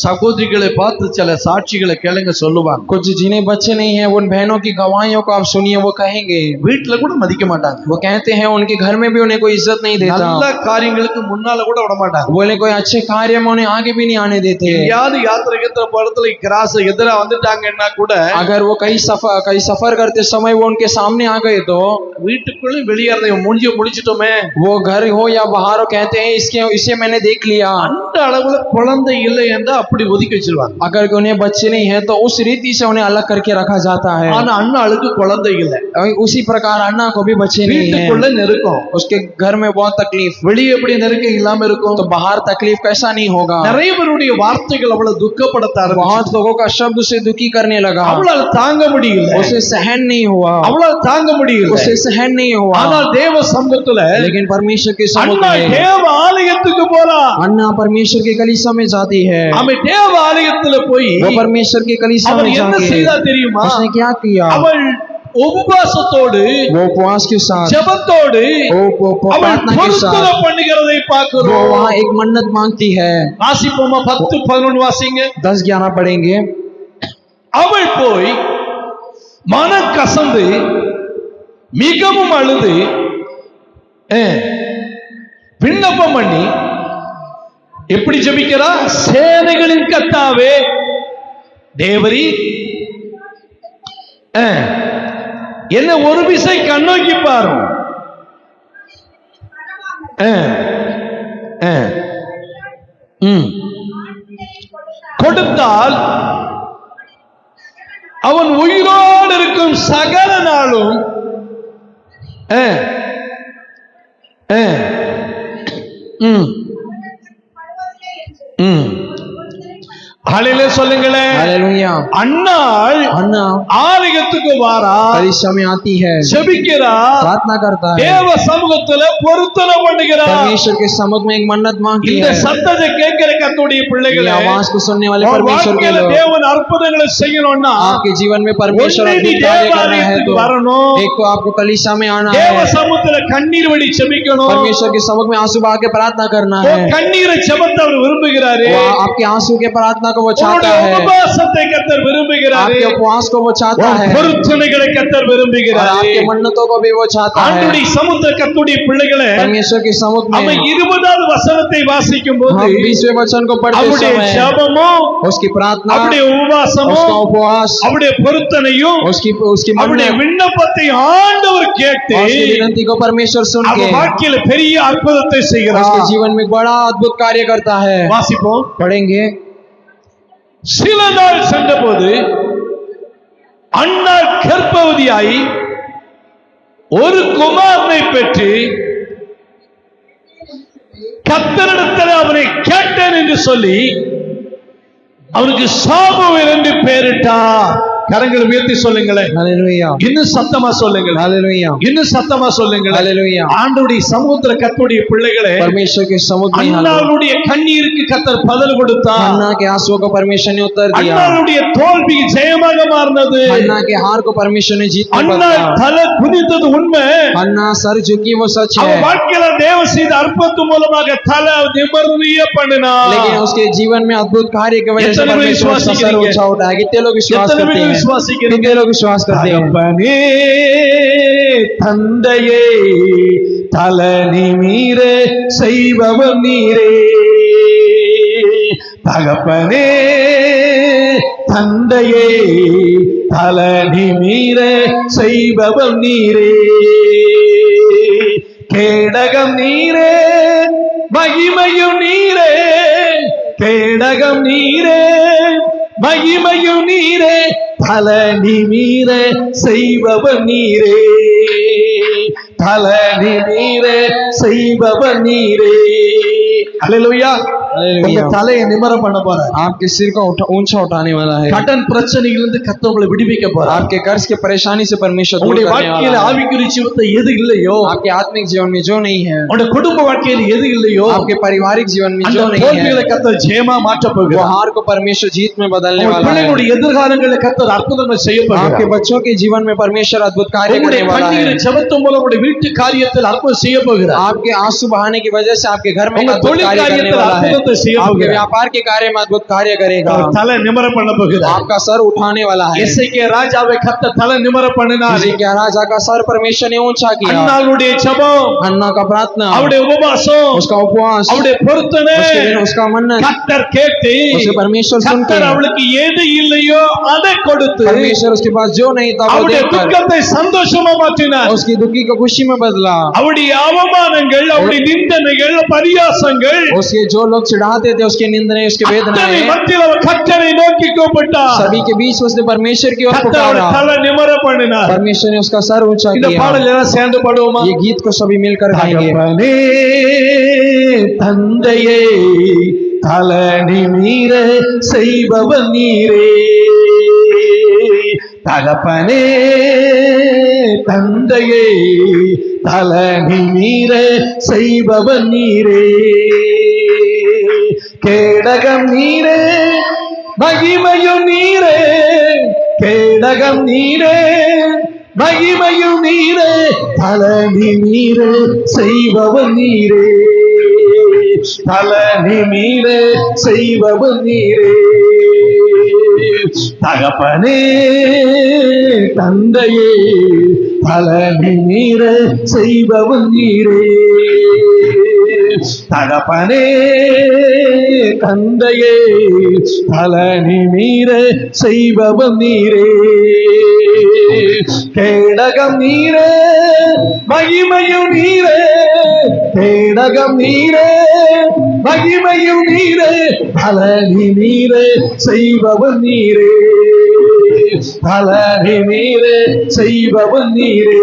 [SPEAKER 1] சகோதரிகளை பார்த்து சில சாட்சிகளை கேளுங்க சொல்லுவாங்க.
[SPEAKER 2] कुछ जिन्हें बच्चे नहीं है उन बहनों की गवाहियों को आप सुनिए, वो कहेंगे,
[SPEAKER 1] வீட்டுல கூட மதிக்க மாட்டாங்க.
[SPEAKER 2] वो कहते हैं उनके घर में भी उन्हें कोई इज्जत नहीं देता,
[SPEAKER 1] நல்ல காரியங்களுக்கு முன்னால கூட விட மாட்டாங்க.
[SPEAKER 2] बोले कोई अच्छे कार्य में उन्हें आगे भी नहीं आने देते।
[SPEAKER 1] யாவது யாத்திரை கேத்திர படத்துல கிராஸ் எதிரா வந்துட்டாங்கன்னா கூட
[SPEAKER 2] अगर वो कई सफर करते समय वो उनके सामने आ गए तो
[SPEAKER 1] வீட்டுக்குள்ள வெளியேறதை முடிஞ்சு முடிச்சிட்டோமே,
[SPEAKER 2] वो घर हो या बाहर हो कहते हैं इसे मैंने देख लिया।
[SPEAKER 1] அந்த அளவுல குழந்தை இல்லை என்றா அப்படி ஒதுக்கி வச்சிருவாங்க.
[SPEAKER 2] अगर उन्हें बच्चे नहीं है तो उस रीति से उन्हें अलग करके रखा जाता है।
[SPEAKER 1] ஆனா அண்ணாளுக்கு குழந்தை இல்லை,
[SPEAKER 2] उसी प्रकार अन्ना को भी बच्चे नहीं है।
[SPEAKER 1] வீட்டுக்குள்ள நெருக்கம்,
[SPEAKER 2] उसके घर में बहुत तकलीफ,
[SPEAKER 1] வெளியே எப்படி நெருக்கம் இல்லாம இருக்கும்,
[SPEAKER 2] तो बाहर तकलीफ कैसा नहीं होगा।
[SPEAKER 1] நிறைய பேருடைய வார்த்தைகள் அவ்வளவு துக்கப்படுத்த ஆரம்பிச்சு,
[SPEAKER 2] बहुत लोगों का शब्द उसे दुखी करने लगा,
[SPEAKER 1] அவளால தாங்க முடியல,
[SPEAKER 2] उसे सहन नहीं हुआ,
[SPEAKER 1] அவளால தாங்க முடியல,
[SPEAKER 2] उसे सहन नहीं हुआ।
[SPEAKER 1] ஆனால் தேவ சமூகத்துல
[SPEAKER 2] लेकिन परमेश्वर के
[SPEAKER 1] அண்ணா
[SPEAKER 2] समुख में
[SPEAKER 1] தேவ ஆலயத்துக்கு போறா,
[SPEAKER 2] अन्ना परमेश्वर के कलीसिया में जाती है।
[SPEAKER 1] அவன் தேவ ஆலயத்துல போய்
[SPEAKER 2] वो परमेश्वर के कलीसिया
[SPEAKER 1] அவன்
[SPEAKER 2] में
[SPEAKER 1] என்ன
[SPEAKER 2] जाके
[SPEAKER 1] செய்தா தெரியுமா,
[SPEAKER 2] उसने क्या किया,
[SPEAKER 1] அவள் உபவாசத்தோடு
[SPEAKER 2] वो उपवास के साथ,
[SPEAKER 1] ஜெபத்தோடு
[SPEAKER 2] वो
[SPEAKER 1] அவள்
[SPEAKER 2] प्रार्थना के
[SPEAKER 1] பொருத்தனை
[SPEAKER 2] साथ
[SPEAKER 1] பண்ணுகிறதை
[SPEAKER 2] वो
[SPEAKER 1] பார்க்கிறோம்.
[SPEAKER 2] वहाँ एक मन्नत मांगती है।
[SPEAKER 1] வாசிப்போமா 10-11 வாசிங்க.
[SPEAKER 2] 10-11 पढ़ेंगे।
[SPEAKER 1] அவள் போய் மனம் கசந்து மிகவும் அழுது விண்ணப்பம் பண்ணி எப்படி ஜெபிக்கிறா, சேனைகளின் கர்த்தாவே தேவரீ என்ன ஒரு விசை கண்ணோக்கி பாரும், கொடுத்தால் அவன் உயிரோடு இருக்கும் சகல நாளும் ஹalleluya சொல்லுங்களேன்.
[SPEAKER 2] हालेलुया।
[SPEAKER 1] அன்னாள்
[SPEAKER 2] अन्ना
[SPEAKER 1] ஆலயத்துக்கு வாரா,
[SPEAKER 2] कलीसिया में आती है,
[SPEAKER 1] ஜெபிக்கிறா,
[SPEAKER 2] प्रार्थना करता है,
[SPEAKER 1] தேவ சமூகத்துல பொருத்தனை பண்ணுகிறா.
[SPEAKER 2] परमेश्वर के समुख में एक मन्नत मांगती
[SPEAKER 1] இந்த
[SPEAKER 2] है।
[SPEAKER 1] சத்தத்தை கேட்கிற கர்த்தருடைய
[SPEAKER 2] ये
[SPEAKER 1] பிள்ளைகளே,
[SPEAKER 2] आवाज को सुनने वाले
[SPEAKER 1] உன்
[SPEAKER 2] परमेश्वर के
[SPEAKER 1] வாழ்க்கையில
[SPEAKER 2] लोग,
[SPEAKER 1] தேவன் அற்புதங்களை செய்யணும்னா
[SPEAKER 2] आपके जीवन में परमेश्वर
[SPEAKER 1] ஒண்ணு நீ
[SPEAKER 2] अद्भुत कार्य करना है
[SPEAKER 1] தேவாலயத்துக்கு
[SPEAKER 2] तो
[SPEAKER 1] வரணும்,
[SPEAKER 2] एक तो आपको कलीसिया में आना
[SPEAKER 1] தேவ
[SPEAKER 2] है,
[SPEAKER 1] சமூகத்துல கண்ணீர் வடி ஜெபிக்கணும்.
[SPEAKER 2] परमेश्वर के समुख में आंसू बहा के प्रार्थना करना है।
[SPEAKER 1] உன் கண்ணீரை ஜெபத்தை அவர் விரும்புகிறாரு,
[SPEAKER 2] वो आपके आंसू के प्रार्थना को वो चाहता
[SPEAKER 1] உன்னுடைய
[SPEAKER 2] है,
[SPEAKER 1] உபவாசத்தை கர்த்தர் விரும்புகிறாரு,
[SPEAKER 2] आपके उपवास को वो चाहता
[SPEAKER 1] உன்
[SPEAKER 2] है,
[SPEAKER 1] பொருத்தனைகளை கர்த்தர்
[SPEAKER 2] और
[SPEAKER 1] விரும்புகிறாரு.
[SPEAKER 2] आपके मन्नतों को भी वो चाहता है।
[SPEAKER 1] ஆண்டவருடைய சமூகத்துல கர்த்தருடைய பிள்ளைகளே,
[SPEAKER 2] परमेश्वर के समुख में
[SPEAKER 1] அவன் 20வது வசனத்தை வாசிக்கும் போது
[SPEAKER 2] हम 20वें वचन को पढ़ते
[SPEAKER 1] அவருடைய
[SPEAKER 2] समय
[SPEAKER 1] ஜெபமும்
[SPEAKER 2] उसकी प्रार्थना,
[SPEAKER 1] அவருடைய
[SPEAKER 2] उसका
[SPEAKER 1] உபவாசமும்
[SPEAKER 2] उपवास,
[SPEAKER 1] அவருடைய பொருத்தனையும்
[SPEAKER 2] उसकी
[SPEAKER 1] அவருடைய
[SPEAKER 2] मन्नत,
[SPEAKER 1] விண்ணப்பத்தை ஆண்டவர் கேட்டு
[SPEAKER 2] उसकी विनती को परमेश्वर सुन के
[SPEAKER 1] அவன் வாழ்க்கையில பெரிய அற்புதத்தை
[SPEAKER 2] उसके
[SPEAKER 1] செய்கிறார்.
[SPEAKER 2] जीवन में बड़ा अद्भुत कार्य करता है।
[SPEAKER 1] வாசிப்போம்.
[SPEAKER 2] पढ़ेंगे।
[SPEAKER 1] சில நாள் சென்றபோது அன்னாள் கர்ப்பவதியாய் ஒரு குமாரனை பெற்று கர்த்தரிடத்தில் அவனை கேட்டேன் என்று சொல்லி அவனுக்கு சாமுவேல் என்று பெயரிட்டார். கரங்களை உயர்த்தி சொல்லுங்களேன்,
[SPEAKER 2] हालेलुया,
[SPEAKER 1] இன்னும் சத்தமா சொல்லுங்கள்,
[SPEAKER 2] हालेलुया,
[SPEAKER 1] இன்னும் சத்தமா சொல்லுங்கள்.
[SPEAKER 2] हालेलुया।
[SPEAKER 1] ஆண்டவருடைய சமூகத்துல கர்த்தருடைய பிள்ளைகளே,
[SPEAKER 2] परमेश्वर के समुख में
[SPEAKER 1] அன்னாளுடைய கண்ணீருக்கு கர்த்தர் பதில் கொடுத்தார்.
[SPEAKER 2] अन्ना के आंसुओं को परमेश्वर ने उत्तर दिया,
[SPEAKER 1] அன்னாளுடைய தோல்வி ஜெயமாக மாறினது.
[SPEAKER 2] अन्ना के हार को परमेश्वर ने जीत में
[SPEAKER 1] அன்னாள்
[SPEAKER 2] बदला।
[SPEAKER 1] தலை குனிந்தது உண்மை,
[SPEAKER 2] अन्ना सर झुकी वो सच
[SPEAKER 1] அவன்
[SPEAKER 2] है,
[SPEAKER 1] வாழ்க்கையில தேவன் செய்த அற்புதம் மூலமாக தலை நிமிர்ந்திய பண்ணினார்.
[SPEAKER 2] लेकिन उसके जीवन में अद्भुत कार्य की वजह से
[SPEAKER 1] कितने लोग
[SPEAKER 2] परमेश्वर
[SPEAKER 1] विश्वासी
[SPEAKER 2] उसका सर
[SPEAKER 1] करेंगे?
[SPEAKER 2] ऊंचा उठाया। कितने लोग विश्वास
[SPEAKER 1] எத்தனை
[SPEAKER 2] करते
[SPEAKER 1] பேர்
[SPEAKER 2] हैं?
[SPEAKER 1] விசுவாசிக்கிறீங்க?
[SPEAKER 2] कितने लोग विश्वास करते हैं?
[SPEAKER 1] தகப்பனே தந்தையே தலை நிமிர செய்பவர் நீரே, தகப்பனே தந்தையே தலை நிமிர செய்பவர் நீரே, கேடகம் நீரே மகிமையும் நீரே, கேடகம் நீரே மகிமையும் நீரே, தலை நிமிர செய்பவர் நீரே, தலை நிமிர செய்பவர் நீரே. அல்லேலூயா. உங்க
[SPEAKER 2] हालेलुया।
[SPEAKER 1] தலையை நிமிர பண்ண போறார்.
[SPEAKER 2] आपके सिर को ऊंचा उठाने वाला है।
[SPEAKER 1] கடன் பிரச்சனையிலிருந்து கர்த்தர் உங்களை விடுவிக்க போறார்.
[SPEAKER 2] आपके कर्ज के परेशानी से परमेश्वर दूर
[SPEAKER 1] உங்களுடைய
[SPEAKER 2] करने
[SPEAKER 1] வாழ்க்கையில
[SPEAKER 2] वाला है।
[SPEAKER 1] ஆவிக்குரிய ஜீவிதத்தை எது இல்லையோ,
[SPEAKER 2] आपके आत्मिक जीवन में जो नहीं है,
[SPEAKER 1] உங்களுடைய குடும்ப வாழ்க்கையில எது இல்லையோ,
[SPEAKER 2] आपके पारिवारिक जीवन में
[SPEAKER 1] அந்த
[SPEAKER 2] जो नहीं
[SPEAKER 1] தோல்விகளை
[SPEAKER 2] है,
[SPEAKER 1] கர்த்தர் ஜெயமா மாற்ற
[SPEAKER 2] वो
[SPEAKER 1] போகிறார்.
[SPEAKER 2] हार को परमेश्वर जीत में बदलने
[SPEAKER 1] உங்கள்
[SPEAKER 2] वाला है।
[SPEAKER 1] பிள்ளைகளுடைய எதிர்காலங்களில் கர்த்தர் அற்புதங்களை செய்ய
[SPEAKER 2] आपके
[SPEAKER 1] போகிறார்.
[SPEAKER 2] बच्चों के जीवन में परमेश्वर अद्भुत कार्य
[SPEAKER 1] உங்களுடைய
[SPEAKER 2] करने वाला है।
[SPEAKER 1] கண்ணீர் ஜெபத்து மூலம் உங்களுடைய வீட்டு காரியத்தில் அற்புதம் செய்ய போகிறார்.
[SPEAKER 2] आपके आंसू बहाने की वजह से आपके घर में
[SPEAKER 1] உங்க
[SPEAKER 2] अद्भुत
[SPEAKER 1] தொழில்
[SPEAKER 2] कार्य करने
[SPEAKER 1] காரியத்தில்
[SPEAKER 2] वाला है।
[SPEAKER 1] அற்புதத்தை செய்ய
[SPEAKER 2] आपके
[SPEAKER 1] போகிறார்.
[SPEAKER 2] व्यापार के कार्य में अद्भुत कार्य करेगा।
[SPEAKER 1] அவர் தலை நிமிர பண்ண போகிறார்.
[SPEAKER 2] आपका सर उठाने वाला है।
[SPEAKER 1] எசேக்கியா ராஜாவை கர்த்தர் தலை நிமிர பண்ணினார்.
[SPEAKER 2] हिजकिय्याह राजा का सर परमेश्वर ने ऊंचा किया।
[SPEAKER 1] அன்னாளுடைய ஜெபம்,
[SPEAKER 2] अन्ना का प्रार्थना,
[SPEAKER 1] அவருடைய உபவாசம்,
[SPEAKER 2] उसका उपवास,
[SPEAKER 1] அவருடைய பொருத்தனை
[SPEAKER 2] उसका मन्नत,
[SPEAKER 1] கர்த்தர் கேட்டு
[SPEAKER 2] उसे परमेश्वर सुन के,
[SPEAKER 1] கர்த்தர் அவளுக்கு எது இல்லையோ அதை கொடுத்து
[SPEAKER 2] परमेश्वर उसके पास जो नहीं था वो
[SPEAKER 1] அவருடைய
[SPEAKER 2] देकर
[SPEAKER 1] துக்கத்தை சந்தோஷமா மாற்றினார்.
[SPEAKER 2] उसकी दुखी को खुशी में बदला।
[SPEAKER 1] அவருடைய அவமானங்கள், அவருடைய நிந்தனைகள், பரியாசங்கள்
[SPEAKER 2] उसके जो लोग चिढ़ाते थे, उसके निंदने, उसके
[SPEAKER 1] அத்தனை
[SPEAKER 2] वेदनाएं,
[SPEAKER 1] மத்தியில் அவர் கர்த்தரை நோக்கி கூப்பிட்டார்.
[SPEAKER 2] सभी के बीच उसने परमेश्वर की ओर
[SPEAKER 1] கர்த்தர் அவருடைய
[SPEAKER 2] पुकारा।
[SPEAKER 1] தலை நிமிர பண்ணினார்.
[SPEAKER 2] परमेश्वर ने उसका सर ऊंचा
[SPEAKER 1] இந்த
[SPEAKER 2] किया।
[SPEAKER 1] பாடல் எல்லாம் சேர்ந்து பாடுவோமா?
[SPEAKER 2] ये गीत को सभी मिलकर गाएंगे।
[SPEAKER 1] தகப்பனே தந்தையே தலனி மீற செய்பவன் நீரே. தகப்பனே தந்தையே தலனி மீற செய்பவன் நீரே. கேடகம் நீரே, மகிமையும் நீரே. கேடகம் நீரே, மகிமையும் நீரே. தலனி நீரே, செய்பவன் நீரே. தலனி நீரே, செய்பவன் நீரே. தகப்பனே தந்தையே தலனி நீரே, செய்பவன் நீரே. தகப்பனே தந்தையே தலனி நீரே, செய்பவன் நீரே. கேடகம் நீரே, மகிமையும் நீரே. கேடகம் நீரே, மகிமையும் நீரே. தலனி நீரே, செய்பவன் நீரே. தலனி நீரே, செய்பவன் நீரே.